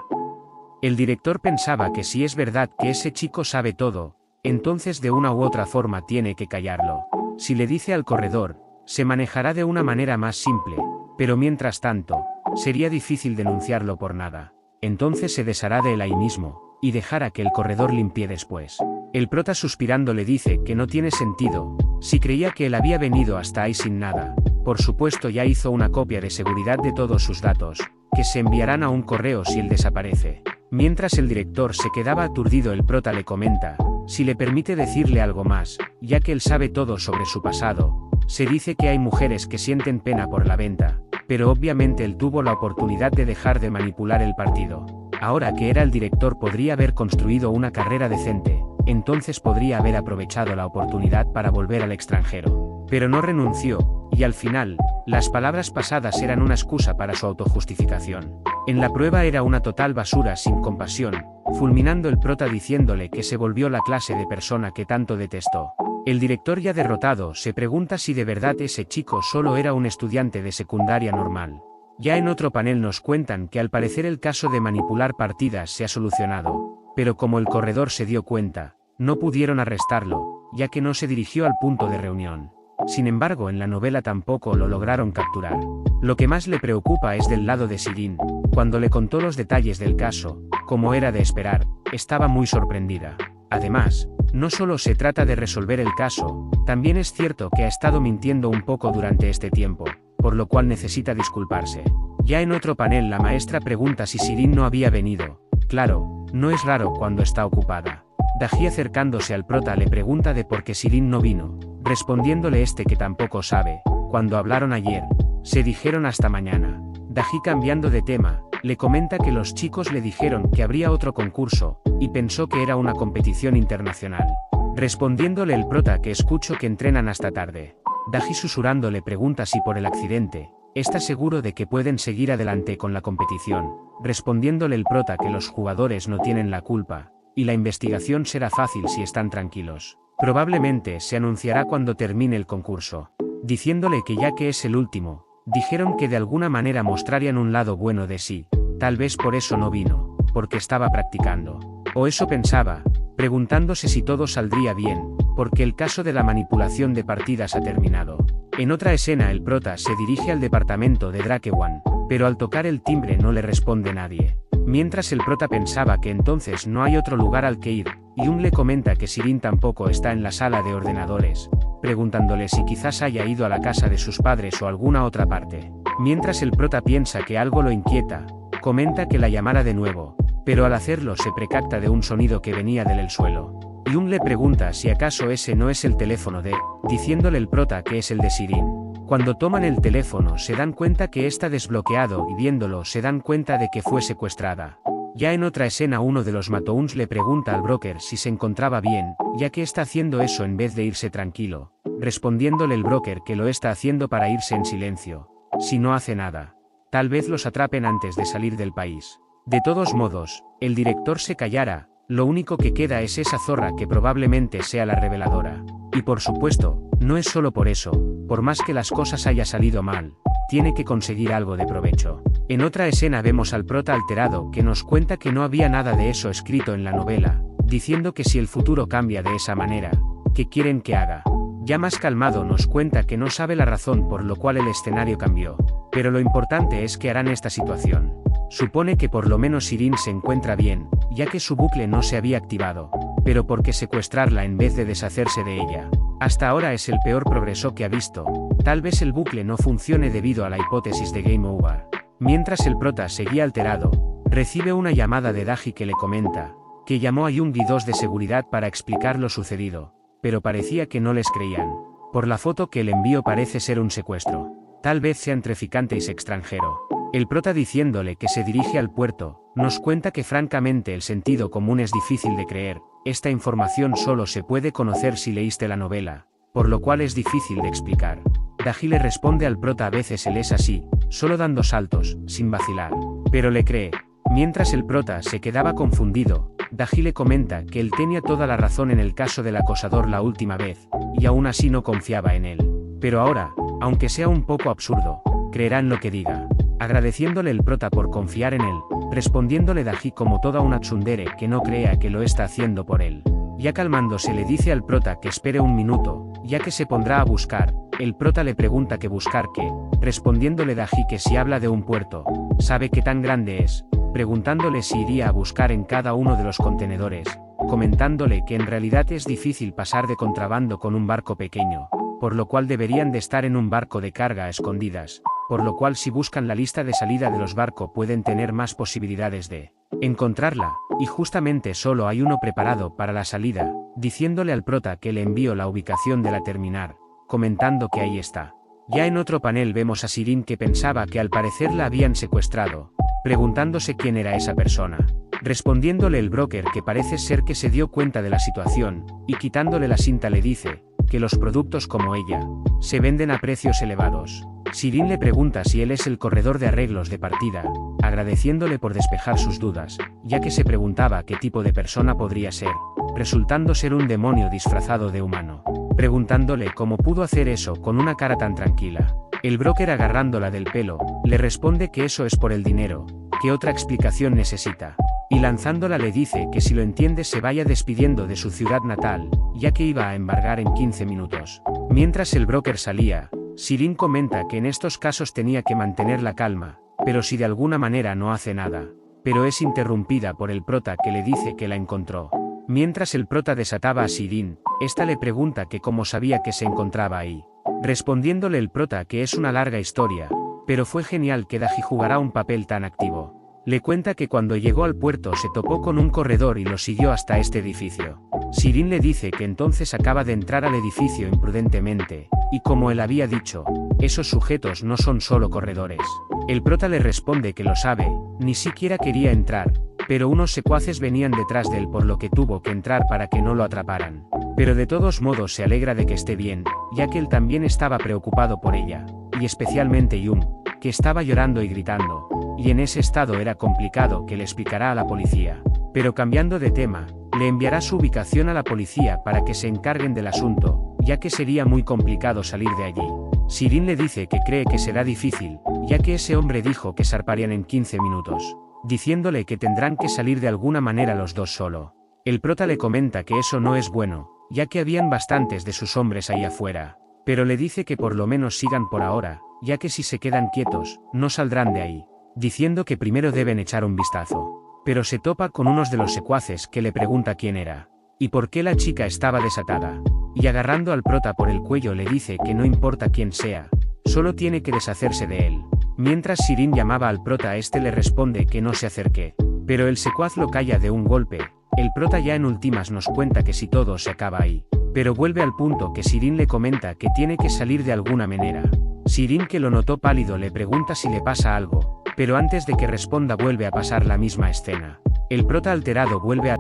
El director pensaba que si es verdad que ese chico sabe todo, entonces de una u otra forma tiene que callarlo. Si le dice al corredor, se manejará de una manera más simple, pero mientras tanto, sería difícil denunciarlo por nada. Entonces se deshará de él ahí mismo, y dejará que el corredor limpie después. El prota suspirando le dice que no tiene sentido, si creía que él había venido hasta ahí sin nada. Por supuesto ya hizo una copia de seguridad de todos sus datos, que se enviarán a un correo si él desaparece. Mientras el director se quedaba aturdido, el prota le comenta, si le permite decirle algo más, ya que él sabe todo sobre su pasado. Se dice que hay mujeres que sienten pena por la venta, pero obviamente él tuvo la oportunidad de dejar de manipular el partido. Ahora que era el director podría haber construido una carrera decente, entonces podría haber aprovechado la oportunidad para volver al extranjero. Pero no renunció, y al final, las palabras pasadas eran una excusa para su autojustificación. En la prueba era una total basura sin compasión, fulminando el prota diciéndole que se volvió la clase de persona que tanto detestó. El director, ya derrotado, se pregunta si de verdad ese chico solo era un estudiante de secundaria normal. Ya en otro panel nos cuentan que al parecer el caso de manipular partidas se ha solucionado, pero como el corredor se dio cuenta, no pudieron arrestarlo, ya que no se dirigió al punto de reunión. Sin embargo, en la novela tampoco lo lograron capturar. Lo que más le preocupa es del lado de Sirin. Cuando le contó los detalles del caso, como era de esperar, estaba muy sorprendida. Además, no solo se trata de resolver el caso, también es cierto que ha estado mintiendo un poco durante este tiempo, por lo cual necesita disculparse. Ya en otro panel la maestra pregunta si Sirin no había venido. Claro, no es raro cuando está ocupada. Daji, acercándose al prota, le pregunta de por qué Sirin no vino, respondiéndole este que tampoco sabe. Cuando hablaron ayer, se dijeron hasta mañana. Daji, cambiando de tema, le comenta que los chicos le dijeron que habría otro concurso, y pensó que era una competición internacional. Respondiéndole el prota que escucho que entrenan hasta tarde. Daji, susurrando, le pregunta si por el accidente está seguro de que pueden seguir adelante con la competición, respondiéndole el prota que los jugadores no tienen la culpa, y la investigación será fácil si están tranquilos. Probablemente se anunciará cuando termine el concurso, diciéndole que ya que es el último, dijeron que de alguna manera mostrarían un lado bueno de sí, tal vez por eso no vino, porque estaba practicando. O eso pensaba, preguntándose si todo saldría bien, porque el caso de la manipulación de partidas ha terminado. En otra escena el prota se dirige al departamento de Drakewan, pero al tocar el timbre no le responde nadie. Mientras el prota pensaba que entonces no hay otro lugar al que ir, Yun le comenta que Sirin tampoco está en la sala de ordenadores, preguntándole si quizás haya ido a la casa de sus padres o alguna otra parte. Mientras el prota piensa que algo lo inquieta, comenta que la llamara de nuevo, pero al hacerlo se percata de un sonido que venía del suelo. Yun le pregunta si acaso ese no es el teléfono de, diciéndole el prota que es el de Sirin. Cuando toman el teléfono se dan cuenta que está desbloqueado y viéndolo se dan cuenta de que fue secuestrada. Ya en otra escena uno de los Matouns le pregunta al broker si se encontraba bien, ya que está haciendo eso en vez de irse tranquilo, respondiéndole el broker que lo está haciendo para irse en silencio. Si no hace nada, tal vez los atrapen antes de salir del país. De todos modos, el director se callara, lo único que queda es esa zorra que probablemente sea la reveladora. Y por supuesto, no es solo por eso, por más que las cosas haya salido mal, tiene que conseguir algo de provecho. En otra escena vemos al prota alterado que nos cuenta que no había nada de eso escrito en la novela, diciendo que si el futuro cambia de esa manera, ¿qué quieren que haga? Ya más calmado nos cuenta que no sabe la razón por lo cual el escenario cambió, pero lo importante es que harán esta situación. Supone que por lo menos Sirin se encuentra bien, ya que su bucle no se había activado, pero ¿por qué secuestrarla en vez de deshacerse de ella? Hasta ahora es el peor progreso que ha visto. Tal vez el bucle no funcione debido a la hipótesis de Game Over. Mientras el prota seguía alterado, recibe una llamada de Daji que le comenta que llamó a Yoongi 2 de seguridad para explicar lo sucedido, pero parecía que no les creían. Por la foto que le envió parece ser un secuestro. Tal vez sean traficantes extranjero. El prota, diciéndole que se dirige al puerto, nos cuenta que francamente el sentido común es difícil de creer. Esta información solo se puede conocer si leíste la novela, por lo cual es difícil de explicar. Daji le responde al prota: a veces él es así, solo dando saltos, sin vacilar. Pero le cree. Mientras el prota se quedaba confundido, Daji le comenta que él tenía toda la razón en el caso del acosador la última vez, y aún así no confiaba en él. Pero ahora, aunque sea un poco absurdo, creerá en lo que diga. Agradeciéndole el prota por confiar en él, respondiéndole Daji como toda una tsundere que no crea que lo está haciendo por él. Ya calmándose le dice al prota que espere un minuto, ya que se pondrá a buscar. El prota le pregunta que buscar qué, respondiéndole Daji que si habla de un puerto, sabe qué tan grande es, preguntándole si iría a buscar en cada uno de los contenedores, comentándole que en realidad es difícil pasar de contrabando con un barco pequeño, por lo cual deberían de estar en un barco de carga a escondidas, por lo cual si buscan la lista de salida de los barcos pueden tener más posibilidades de encontrarla, y justamente solo hay uno preparado para la salida, diciéndole al prota que le envió la ubicación de la terminal, comentando que ahí está. Ya en otro panel vemos a Sirin que pensaba que al parecer la habían secuestrado, preguntándose quién era esa persona, respondiéndole el broker que parece ser que se dio cuenta de la situación, y quitándole la cinta le dice que los productos como ella se venden a precios elevados. Sirin le pregunta si él es el corredor de arreglos de partida, agradeciéndole por despejar sus dudas, ya que se preguntaba qué tipo de persona podría ser, resultando ser un demonio disfrazado de humano. Preguntándole cómo pudo hacer eso con una cara tan tranquila. El broker, agarrándola del pelo, le responde que eso es por el dinero, que otra explicación necesita. Y lanzándola le dice que si lo entiende se vaya despidiendo de su ciudad natal, ya que iba a embargar en 15 minutos. Mientras el broker salía, Sirin comenta que en estos casos tenía que mantener la calma, pero si de alguna manera no hace nada. Pero es interrumpida por el prota, que le dice que la encontró. Mientras el prota desataba a Sirin, esta le pregunta que cómo sabía que se encontraba ahí. Respondiéndole el prota que es una larga historia, pero fue genial que Daji jugara un papel tan activo. Le cuenta que cuando llegó al puerto se topó con un corredor y lo siguió hasta este edificio. Sirin le dice que entonces acaba de entrar al edificio imprudentemente, y como él había dicho, esos sujetos no son solo corredores. El prota le responde que lo sabe, ni siquiera quería entrar, pero unos secuaces venían detrás de él, por lo que tuvo que entrar para que no lo atraparan. Pero de todos modos se alegra de que esté bien, ya que él también estaba preocupado por ella, y especialmente Yum, que estaba llorando y gritando, y en ese estado era complicado, que le explicará a la policía. Pero cambiando de tema, le enviará su ubicación a la policía para que se encarguen del asunto, ya que sería muy complicado salir de allí. Sirin le dice que cree que será difícil, ya que ese hombre dijo que zarparían en 15 minutos, diciéndole que tendrán que salir de alguna manera los dos solo. El prota le comenta que eso no es bueno, ya que habían bastantes de sus hombres ahí afuera, pero le dice que por lo menos sigan por ahora, ya que si se quedan quietos, no saldrán de ahí, diciendo que primero deben echar un vistazo. Pero se topa con unos de los secuaces, que le pregunta quién era, y por qué la chica estaba desatada, y agarrando al prota por el cuello le dice que no importa quién sea, solo tiene que deshacerse de él. Mientras Sirin llamaba al prota, este le responde que no se acerque, pero el secuaz lo calla de un golpe. El prota ya en últimas nos cuenta que si todo se acaba ahí, pero vuelve al punto que Sirin le comenta que tiene que salir de alguna manera. Sirin, que lo notó pálido, le pregunta si le pasa algo, pero antes de que responda vuelve a pasar la misma escena. El prota alterado vuelve a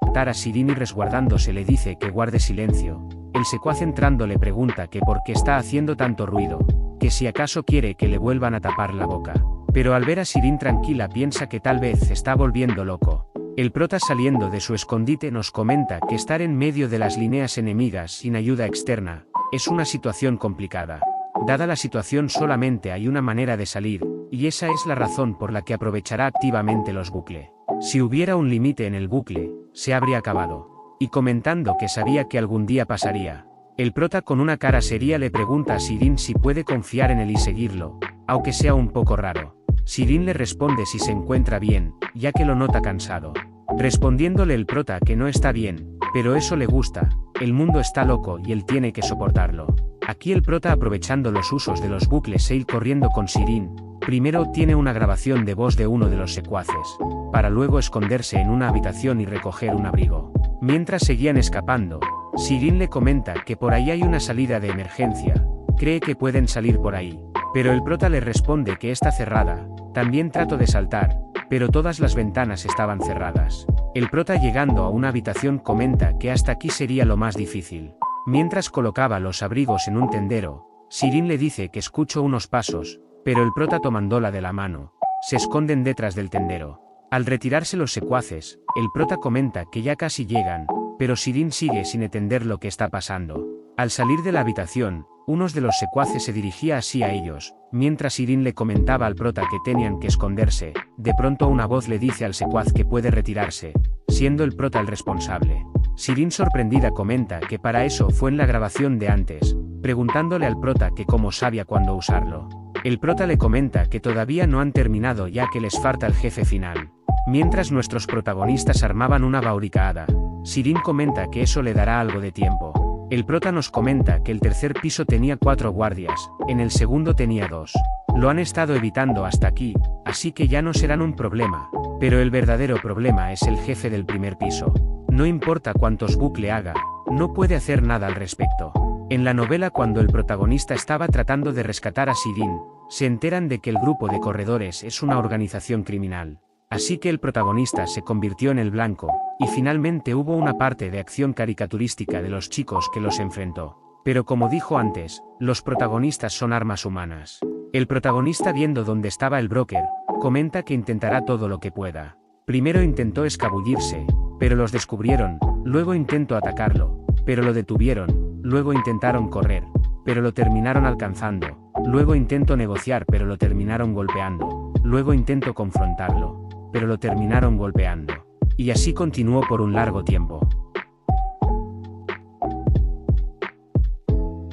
matar a Sirin y resguardándose le dice que guarde silencio. El secuaz entrando le pregunta que por qué está haciendo tanto ruido, que si acaso quiere que le vuelvan a tapar la boca. Pero al ver a Sirin tranquila piensa que tal vez se está volviendo loco. El prota, saliendo de su escondite, nos comenta que estar en medio de las líneas enemigas sin ayuda externa es una situación complicada. Dada la situación solamente hay una manera de salir, y esa es la razón por la que aprovechará activamente los bucles. Si hubiera un límite en el bucle, se habría acabado. Y comentando que sabía que algún día pasaría, el prota con una cara seria le pregunta a Sirin si puede confiar en él y seguirlo, aunque sea un poco raro. Sirin le responde si se encuentra bien, ya que lo nota cansado. Respondiéndole el prota que no está bien, pero eso le gusta, el mundo está loco y él tiene que soportarlo. Aquí el prota, aprovechando los usos de los bucles e ir corriendo con Sirin, primero obtiene una grabación de voz de uno de los secuaces, para luego esconderse en una habitación y recoger un abrigo. Mientras seguían escapando, Sirin le comenta que por ahí hay una salida de emergencia, cree que pueden salir por ahí, pero el prota le responde que está cerrada. También trató de saltar, pero todas las ventanas estaban cerradas. El prota, llegando a una habitación, comenta que hasta aquí sería lo más difícil. Mientras colocaba los abrigos en un tendero, Sirin le dice que escuchó unos pasos, pero el prota, tomándola de la mano, se esconden detrás del tendero. Al retirarse los secuaces, el prota comenta que ya casi llegan, pero Sirin sigue sin entender lo que está pasando. Al salir de la habitación, unos de los secuaces se dirigía así a ellos, mientras Sirin le comentaba al prota que tenían que esconderse. De pronto una voz le dice al secuaz que puede retirarse, siendo el prota el responsable. Sirin, sorprendida, comenta que para eso fue en la grabación de antes, preguntándole al prota que cómo sabía cuándo usarlo. El prota le comenta que todavía no han terminado, ya que les falta el jefe final. Mientras nuestros protagonistas armaban una barricada, Sirin comenta que eso le dará algo de tiempo. El prota nos comenta que el tercer piso tenía 4 guardias, en el segundo tenía 2. Lo han estado evitando hasta aquí, así que ya no serán un problema, pero el verdadero problema es el jefe del primer piso. No importa cuántos bucle haga, no puede hacer nada al respecto. En la novela, cuando el protagonista estaba tratando de rescatar a Sirin, se enteran de que el grupo de corredores es una organización criminal. Así que el protagonista se convirtió en el blanco, y finalmente hubo una parte de acción caricaturística de los chicos que los enfrentó. Pero como dijo antes, los protagonistas son armas humanas. El protagonista, viendo dónde estaba el broker, comenta que intentará todo lo que pueda. Primero intentó escabullirse, pero los descubrieron, luego intentó atacarlo, pero lo detuvieron, luego intentaron correr, pero lo terminaron alcanzando, luego intentó negociar pero lo terminaron golpeando, luego intentó confrontarlo, pero lo terminaron golpeando. Y así continuó por un largo tiempo.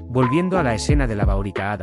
Volviendo a la escena de la Baorica,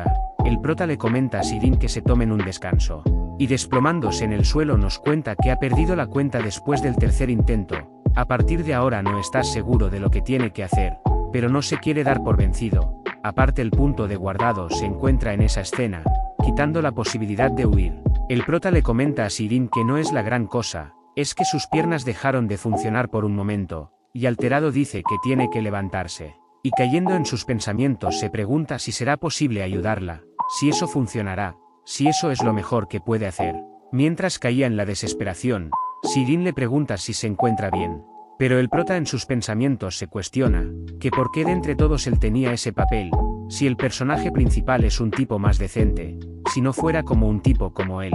el prota le comenta a Sirin que se tomen un descanso. Y desplomándose en el suelo nos cuenta que ha perdido la cuenta después del tercer intento. A partir de ahora no está seguro de lo que tiene que hacer, pero no se quiere dar por vencido. Aparte, el punto de guardado se encuentra en esa escena, quitando la posibilidad de huir. El prota le comenta a Sirin que no es la gran cosa, es que sus piernas dejaron de funcionar por un momento, y alterado dice que tiene que levantarse. Y cayendo en sus pensamientos se pregunta si será posible ayudarla, si eso funcionará, si eso es lo mejor que puede hacer. Mientras caía en la desesperación, Sirin le pregunta si se encuentra bien. Pero el prota en sus pensamientos se cuestiona, que por qué de entre todos él tenía ese papel, si el personaje principal es un tipo más decente, si no fuera como un tipo como él.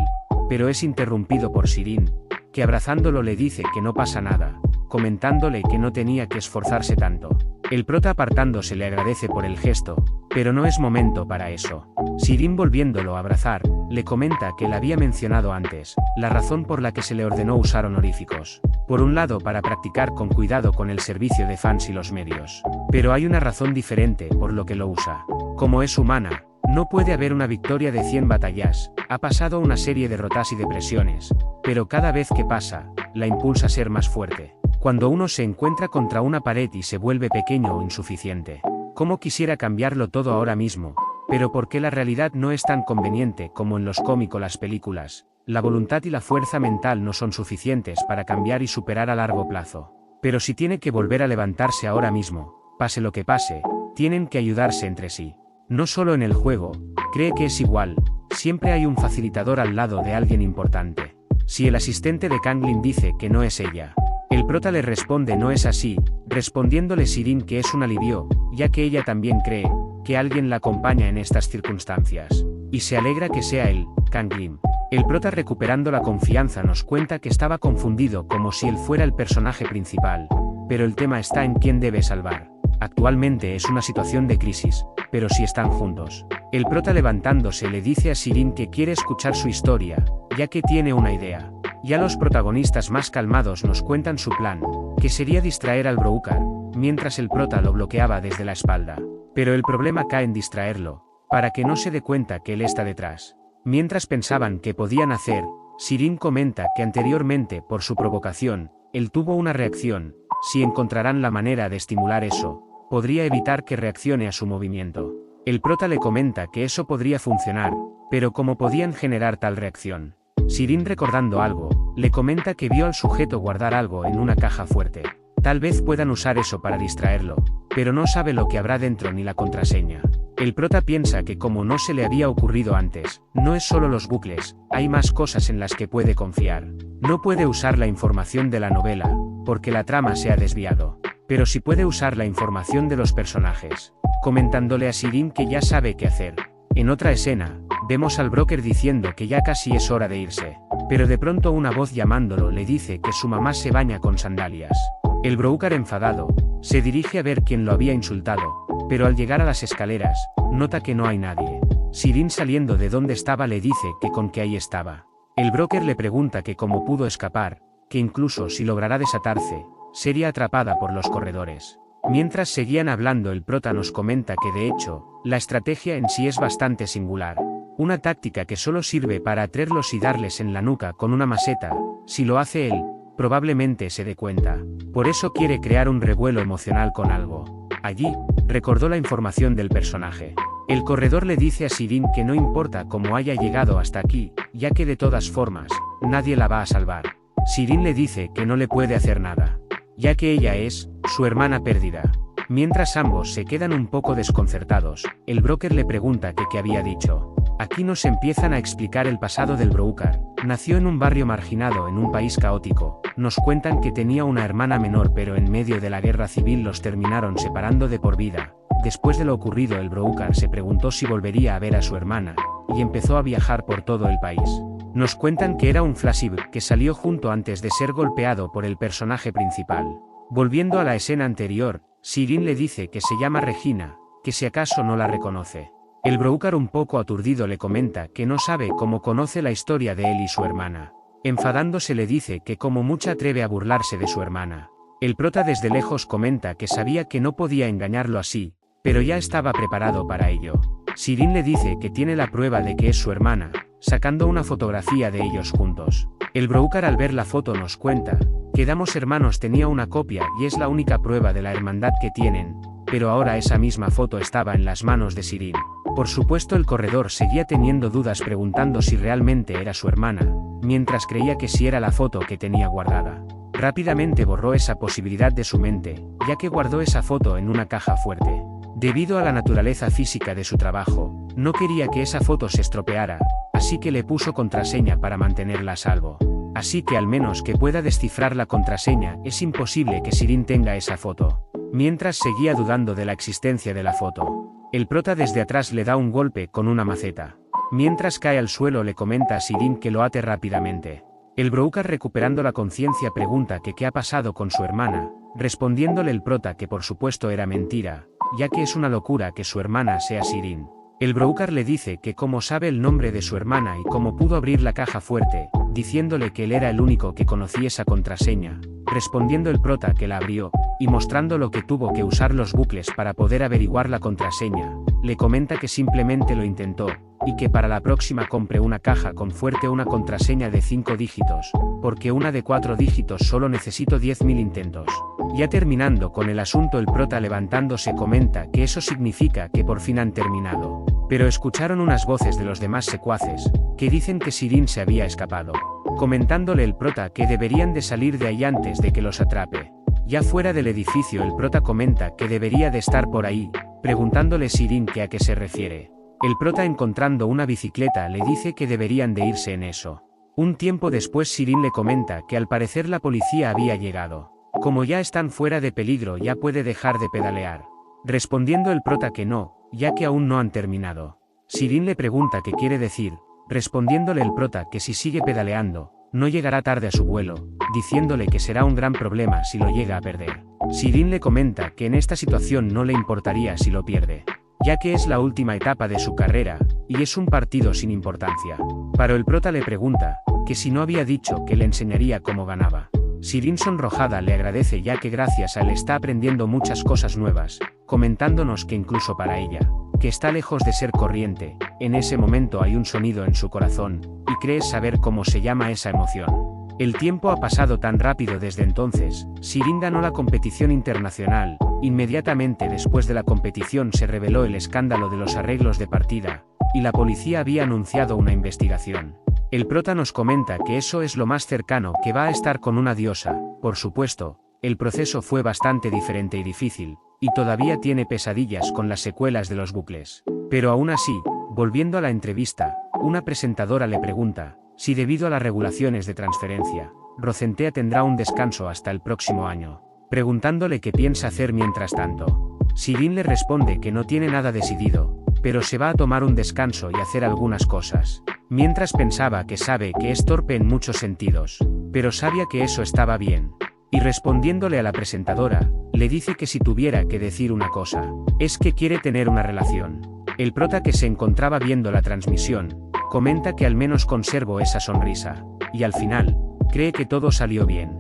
Pero es interrumpido por Sirin, que abrazándolo le dice que no pasa nada, comentándole que no tenía que esforzarse tanto. El prota apartándose le agradece por el gesto, pero no es momento para eso. Sirin, volviéndolo a abrazar, le comenta que le había mencionado antes, la razón por la que se le ordenó usar honoríficos. Por un lado, para practicar con cuidado con el servicio de fans y los medios. Pero hay una razón diferente por lo que lo usa. Como es humana, no puede haber una victoria de 100 batallas, ha pasado una serie de derrotas y depresiones, pero cada vez que pasa, la impulsa a ser más fuerte. Cuando uno se encuentra contra una pared y se vuelve pequeño o insuficiente. Como quisiera cambiarlo todo ahora mismo, pero porque la realidad no es tan conveniente como en los cómics o las películas. La voluntad y la fuerza mental no son suficientes para cambiar y superar a largo plazo. Pero si tiene que volver a levantarse ahora mismo, pase lo que pase, tienen que ayudarse entre sí. No solo en el juego, cree que es igual, siempre hay un facilitador al lado de alguien importante. Si el asistente de Kanglin dice que no es ella, el prota le responde no es así, respondiéndole Sirin que es un alivio, ya que ella también cree que alguien la acompaña en estas circunstancias. Y se alegra que sea él, Kanglin. El prota, recuperando la confianza, nos cuenta que estaba confundido como si él fuera el personaje principal, pero el tema está en quién debe salvar. Actualmente es una situación de crisis, pero si están juntos. El prota, levantándose, le dice a Sirin que quiere escuchar su historia, ya que tiene una idea. Ya los protagonistas más calmados nos cuentan su plan, que sería distraer al Broukar, mientras el prota lo bloqueaba desde la espalda. Pero el problema cae en distraerlo, para que no se dé cuenta que él está detrás. Mientras pensaban qué podían hacer, Sirin comenta que anteriormente, por su provocación, él tuvo una reacción. Si encontrarán la manera de estimular eso, podría evitar que reaccione a su movimiento. El prota le comenta que eso podría funcionar, pero ¿cómo podían generar tal reacción? Sirin, recordando algo, le comenta que vio al sujeto guardar algo en una caja fuerte. Tal vez puedan usar eso para distraerlo, pero no sabe lo que habrá dentro ni la contraseña. El prota piensa que como no se le había ocurrido antes, no es solo los bucles, hay más cosas en las que puede confiar. No puede usar la información de la novela, porque la trama se ha desviado. Pero sí puede usar la información de los personajes, comentándole a Sirin que ya sabe qué hacer. En otra escena, vemos al broker diciendo que ya casi es hora de irse, pero de pronto una voz llamándolo le dice que su mamá se baña con sandalias. El Broukar, enfadado, se dirige a ver quién lo había insultado, pero al llegar a las escaleras, nota que no hay nadie. Sirin, saliendo de donde estaba, le dice que con que ahí estaba. El broker le pregunta que cómo pudo escapar, que incluso si logrará desatarse, sería atrapada por los corredores. Mientras seguían hablando, el prota nos comenta que de hecho, la estrategia en sí es bastante singular. Una táctica que solo sirve para atraerlos y darles en la nuca con una maseta. Si lo hace él, probablemente se dé cuenta. Por eso quiere crear un revuelo emocional con algo. Allí, recordó la información del personaje. El corredor le dice a Sirin que no importa cómo haya llegado hasta aquí, ya que de todas formas, nadie la va a salvar. Sirin le dice que no le puede hacer nada, ya que ella es su hermana perdida. Mientras ambos se quedan un poco desconcertados, el broker le pregunta que qué había dicho. Aquí nos empiezan a explicar el pasado del Broukar. Nació en un barrio marginado en un país caótico. Nos cuentan que tenía una hermana menor, pero en medio de la guerra civil los terminaron separando de por vida. Después de lo ocurrido, el Broukar se preguntó si volvería a ver a su hermana, y empezó a viajar por todo el país. Nos cuentan que era un flashback que salió junto antes de ser golpeado por el personaje principal. Volviendo a la escena anterior, Shirin le dice que se llama Regina, que si acaso no la reconoce. El Broukar, un poco aturdido, le comenta que no sabe cómo conoce la historia de él y su hermana. Enfadándose le dice que como mucha atreve a burlarse de su hermana. El prota desde lejos comenta que sabía que no podía engañarlo así, pero ya estaba preparado para ello. Shirin le dice que tiene la prueba de que es su hermana, sacando una fotografía de ellos juntos. El Broukar, al ver la foto, nos cuenta que Damos Hermanos tenía una copia y es la única prueba de la hermandad que tienen, pero ahora esa misma foto estaba en las manos de Shirin. Por supuesto, el corredor seguía teniendo dudas, preguntando si realmente era su hermana, mientras creía que sí era la foto que tenía guardada. Rápidamente borró esa posibilidad de su mente, ya que guardó esa foto en una caja fuerte. Debido a la naturaleza física de su trabajo, no quería que esa foto se estropeara, así que le puso contraseña para mantenerla a salvo. Así que al menos que pueda descifrar la contraseña, es imposible que Shirin tenga esa foto. Mientras seguía dudando de la existencia de la foto, el prota desde atrás le da un golpe con una maceta. Mientras cae al suelo, le comenta a Shirin que lo ate rápidamente. El Broukar, recuperando la conciencia, pregunta que qué ha pasado con su hermana, respondiéndole el prota que por supuesto era mentira, ya que es una locura que su hermana sea Shirin. El Broukar le dice que cómo sabe el nombre de su hermana y cómo pudo abrir la caja fuerte, diciéndole que él era el único que conocía esa contraseña, respondiendo el prota que la abrió, y mostrando lo que tuvo que usar los bucles para poder averiguar la contraseña. Le comenta que simplemente lo intentó, y que para la próxima compre una caja con fuerte una contraseña de 5 dígitos, porque una de 4 dígitos solo necesito 10.000 intentos. Ya terminando con el asunto, el prota, levantándose, comenta que eso significa que por fin han terminado. Pero escucharon unas voces de los demás secuaces, que dicen que Shirin se había escapado. Comentándole el prota que deberían de salir de ahí antes de que los atrape. Ya fuera del edificio, el prota comenta que debería de estar por ahí, preguntándole Shirin que a qué se refiere. El prota, encontrando una bicicleta, le dice que deberían de irse en eso. Un tiempo después, Shirin le comenta que al parecer la policía había llegado. Como ya están fuera de peligro, ya puede dejar de pedalear. Respondiendo el prota que no, ya que aún no han terminado. Shirin le pregunta qué quiere decir, respondiéndole el prota que si sigue pedaleando, no llegará tarde a su vuelo, diciéndole que será un gran problema si lo llega a perder. Shirin le comenta que en esta situación no le importaría si lo pierde, ya que es la última etapa de su carrera, y es un partido sin importancia. Pero el prota le pregunta que si no había dicho que le enseñaría cómo ganaba. Shirin, sonrojada, le agradece, ya que gracias a él está aprendiendo muchas cosas nuevas, comentándonos que incluso para ella, que está lejos de ser corriente, en ese momento hay un sonido en su corazón, y cree saber cómo se llama esa emoción. El tiempo ha pasado tan rápido desde entonces. Shirin ganó la competición internacional. Inmediatamente después de la competición se reveló el escándalo de los arreglos de partida, y la policía había anunciado una investigación. El prota nos comenta que eso es lo más cercano que va a estar con una diosa. Por supuesto, el proceso fue bastante diferente y difícil, y todavía tiene pesadillas con las secuelas de los bucles. Pero aún así, volviendo a la entrevista, una presentadora le pregunta si debido a las regulaciones de transferencia, Rocentea tendrá un descanso hasta el próximo año, preguntándole qué piensa hacer mientras tanto. Shirin le responde que no tiene nada decidido, pero se va a tomar un descanso y hacer algunas cosas. Mientras pensaba que sabe que es torpe en muchos sentidos, pero sabía que eso estaba bien. Y respondiéndole a la presentadora, le dice que si tuviera que decir una cosa, es que quiere tener una relación. El prota, que se encontraba viendo la transmisión, comenta que al menos conservó esa sonrisa, y al final, cree que todo salió bien.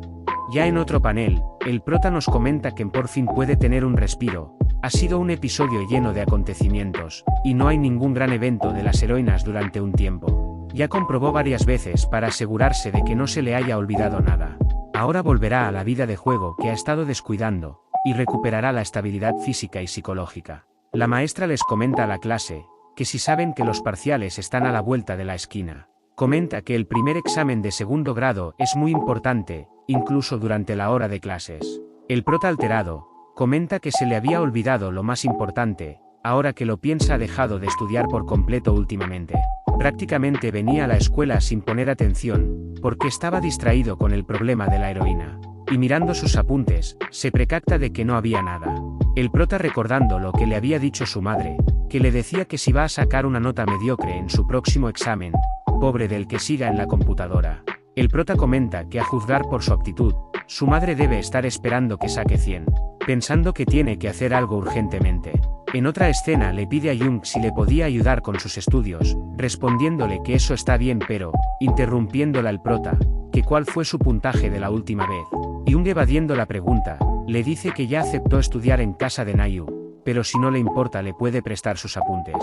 Ya en otro panel, el prota nos comenta que por fin puede tener un respiro. Ha sido un episodio lleno de acontecimientos, y no hay ningún gran evento de las heroínas durante un tiempo. Ya comprobó varias veces para asegurarse de que no se le haya olvidado nada. Ahora volverá a la vida de juego que ha estado descuidando, y recuperará la estabilidad física y psicológica. La maestra les comenta a la clase que si saben que los parciales están a la vuelta de la esquina. Comenta que el primer examen de segundo grado es muy importante, incluso durante la hora de clases. El prota, alterado, comenta que se le había olvidado lo más importante. Ahora que lo piensa, ha dejado de estudiar por completo últimamente. Prácticamente venía a la escuela sin poner atención, porque estaba distraído con el problema de la heroína. Y mirando sus apuntes, se percata de que no había nada. El prota, recordando lo que le había dicho su madre, que le decía que si va a sacar una nota mediocre en su próximo examen, pobre del que siga en la computadora. El prota comenta que a juzgar por su actitud, su madre debe estar esperando que saque 100, pensando que tiene que hacer algo urgentemente. En otra escena le pide a Jung si le podía ayudar con sus estudios, respondiéndole que eso está bien, pero, interrumpiéndola el prota, que cuál fue su puntaje de la última vez. Jung, evadiendo la pregunta, le dice que ya aceptó estudiar en casa de Nayu, pero si no le importa le puede prestar sus apuntes.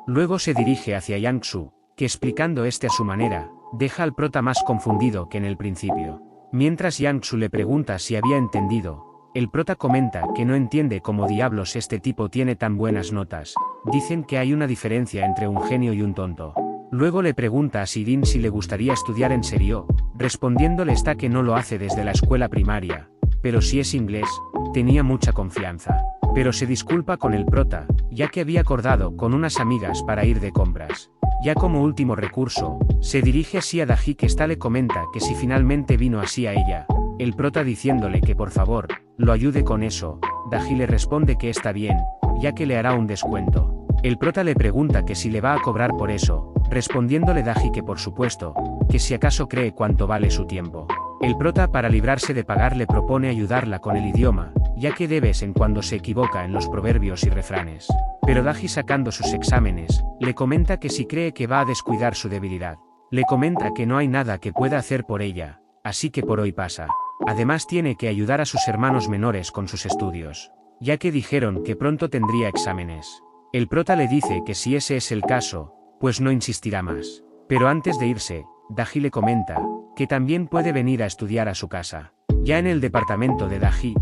Luego se dirige hacia Yang-su, que explicando a su manera, deja al prota más confundido que en el principio. Mientras Yang-su le pregunta si había entendido, el prota comenta que no entiende cómo diablos este tipo tiene tan buenas notas. Dicen que hay una diferencia entre un genio y un tonto. Luego le pregunta a Sirin si le gustaría estudiar en serio, respondiéndole que no lo hace desde la escuela primaria, pero si es inglés, tenía mucha confianza. Pero se disculpa con el prota, ya que había acordado con unas amigas para ir de compras. Ya como último recurso, se dirige así a Daji, que le comenta que si finalmente vino así a ella, el prota diciéndole que por favor, lo ayude con eso. Daji le responde que está bien, ya que le hará un descuento. El prota le pregunta que si le va a cobrar por eso, respondiéndole Daji que por supuesto, que si acaso cree cuánto vale su tiempo. El prota, para librarse de pagar, le propone ayudarla con el idioma, ya que de vez en cuando se equivoca en los proverbios y refranes. Pero Daji, sacando sus exámenes, le comenta que si cree que va a descuidar su debilidad. Le comenta que no hay nada que pueda hacer por ella, así que por hoy pasa. Además tiene que ayudar a sus hermanos menores con sus estudios, ya que dijeron que pronto tendría exámenes. El prota le dice que si ese es el caso, pues no insistirá más. Pero antes de irse, Daji le comenta que también puede venir a estudiar a su casa. Ya en el departamento de Daji,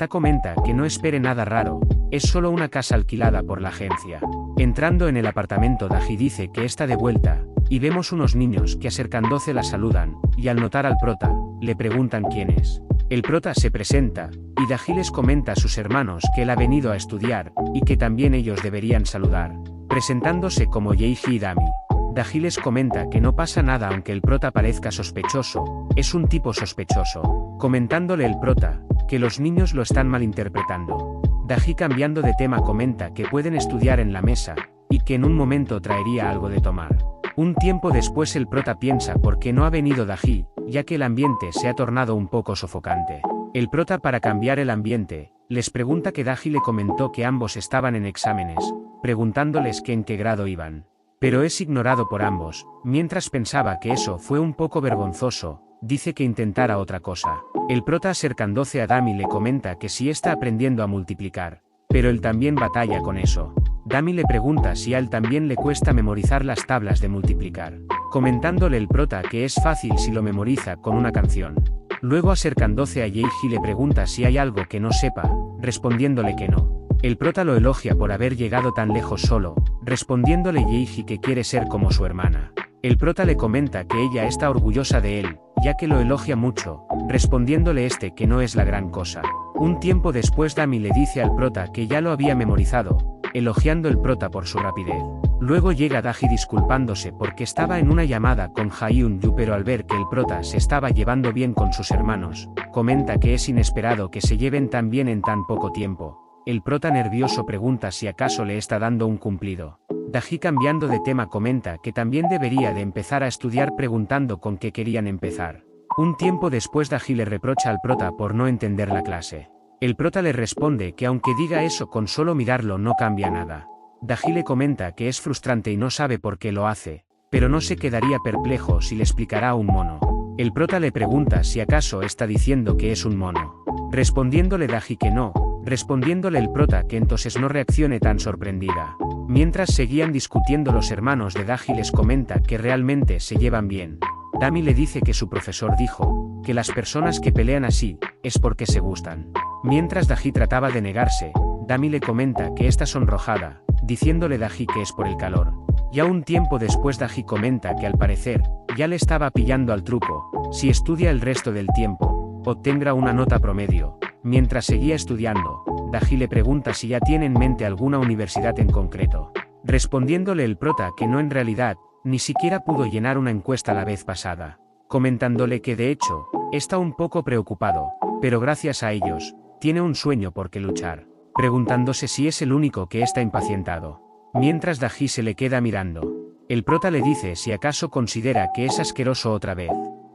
comenta que no espere nada raro, es solo una casa alquilada por la agencia. Entrando en el apartamento, Daji dice que está de vuelta, y vemos unos niños que acercándose la saludan, y al notar al prota, le preguntan quién es. El prota se presenta, y Daji les comenta a sus hermanos que él ha venido a estudiar, y que también ellos deberían saludar, presentándose como Yeiji y Dami. Daji les comenta que no pasa nada aunque el prota parezca sospechoso, es un tipo sospechoso, comentándole el prota que los niños lo están malinterpretando. Daji, cambiando de tema, comenta que pueden estudiar en la mesa, y que en un momento traería algo de tomar. Un tiempo después el prota piensa por qué no ha venido Daji, ya que el ambiente se ha tornado un poco sofocante. El prota, para cambiar el ambiente, les pregunta que Daji le comentó que ambos estaban en exámenes, preguntándoles que en qué grado iban. Pero es ignorado por ambos. Mientras pensaba que eso fue un poco vergonzoso, dice que intentara otra cosa. El prota, acercándose a Dami, le comenta que sí está aprendiendo a multiplicar, pero él también batalla con eso. Dami le pregunta si a él también le cuesta memorizar las tablas de multiplicar, comentándole el prota que es fácil si lo memoriza con una canción. Luego, acercándose a Yeiji, le pregunta si hay algo que no sepa, respondiéndole que no. El prota lo elogia por haber llegado tan lejos solo, respondiéndole Yeiji que quiere ser como su hermana. El prota le comenta que ella está orgullosa de él, ya que lo elogia mucho, respondiéndole que no es la gran cosa. Un tiempo después Dami le dice al prota que ya lo había memorizado, elogiando el prota por su rapidez. Luego llega Daji disculpándose porque estaba en una llamada con Ha-Eun-yu, pero al ver que el prota se estaba llevando bien con sus hermanos, comenta que es inesperado que se lleven tan bien en tan poco tiempo. El prota, nervioso, pregunta si acaso le está dando un cumplido. Daji, cambiando de tema, comenta que también debería de empezar a estudiar, preguntando con qué querían empezar. Un tiempo después Daji le reprocha al prota por no entender la clase. El prota le responde que aunque diga eso, con solo mirarlo no cambia nada. Daji le comenta que es frustrante y no sabe por qué lo hace, pero no se quedaría perplejo si le explicará a un mono. El prota le pregunta si acaso está diciendo que es un mono, respondiéndole Daji que no, respondiéndole el prota que entonces no reaccione tan sorprendida. Mientras seguían discutiendo, los hermanos de Daji les comenta que realmente se llevan bien. Dami le dice que su profesor dijo que las personas que pelean así es porque se gustan. Mientras Daji trataba de negarse, Dami le comenta que está sonrojada, diciéndole Daji que es por el calor. Ya un tiempo después Daji comenta que al parecer ya le estaba pillando al truco, si estudia el resto del tiempo, obtendrá una nota promedio. Mientras seguía estudiando, Daji le pregunta si ya tiene en mente alguna universidad en concreto, respondiéndole el prota que no, en realidad, ni siquiera pudo llenar una encuesta la vez pasada, comentándole que de hecho, está un poco preocupado, pero gracias a ellos, tiene un sueño por qué luchar. preguntándose si es el único que está impacientado. Mientras Daji se le queda mirando. El prota le dice si acaso considera que es asqueroso otra vez.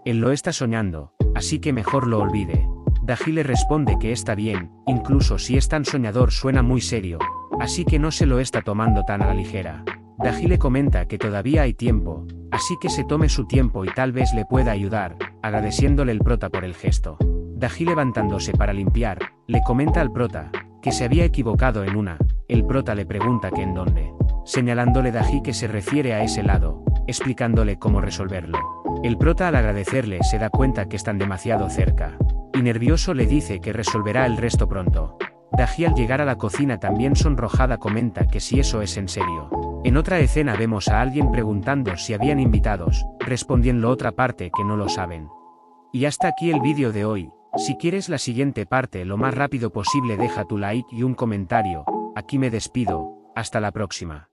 Él lo está soñando, así que mejor lo olvide. Daji le responde que está bien, incluso si es tan soñador suena muy serio, así que no se lo está tomando tan a la ligera. Daji le comenta que todavía hay tiempo, así que se tome su tiempo y tal vez le pueda ayudar, agradeciéndole el prota por el gesto. Daji levantándose para limpiar, le comenta al prota que se había equivocado en una. El prota le pregunta que en dónde, señalándole Daji que se refiere a ese lado, explicándole cómo resolverlo. El prota al agradecerle se da cuenta que están demasiado cerca, y nervioso le dice que resolverá el resto pronto. Daji al llegar a la cocina también sonrojada comenta que si eso es en serio. En otra escena vemos a alguien preguntando si habían invitados, respondiendo otra parte que no lo saben. Y hasta aquí el vídeo de hoy. Si quieres la siguiente parte lo más rápido posible deja tu like y un comentario. Aquí me despido, hasta la próxima.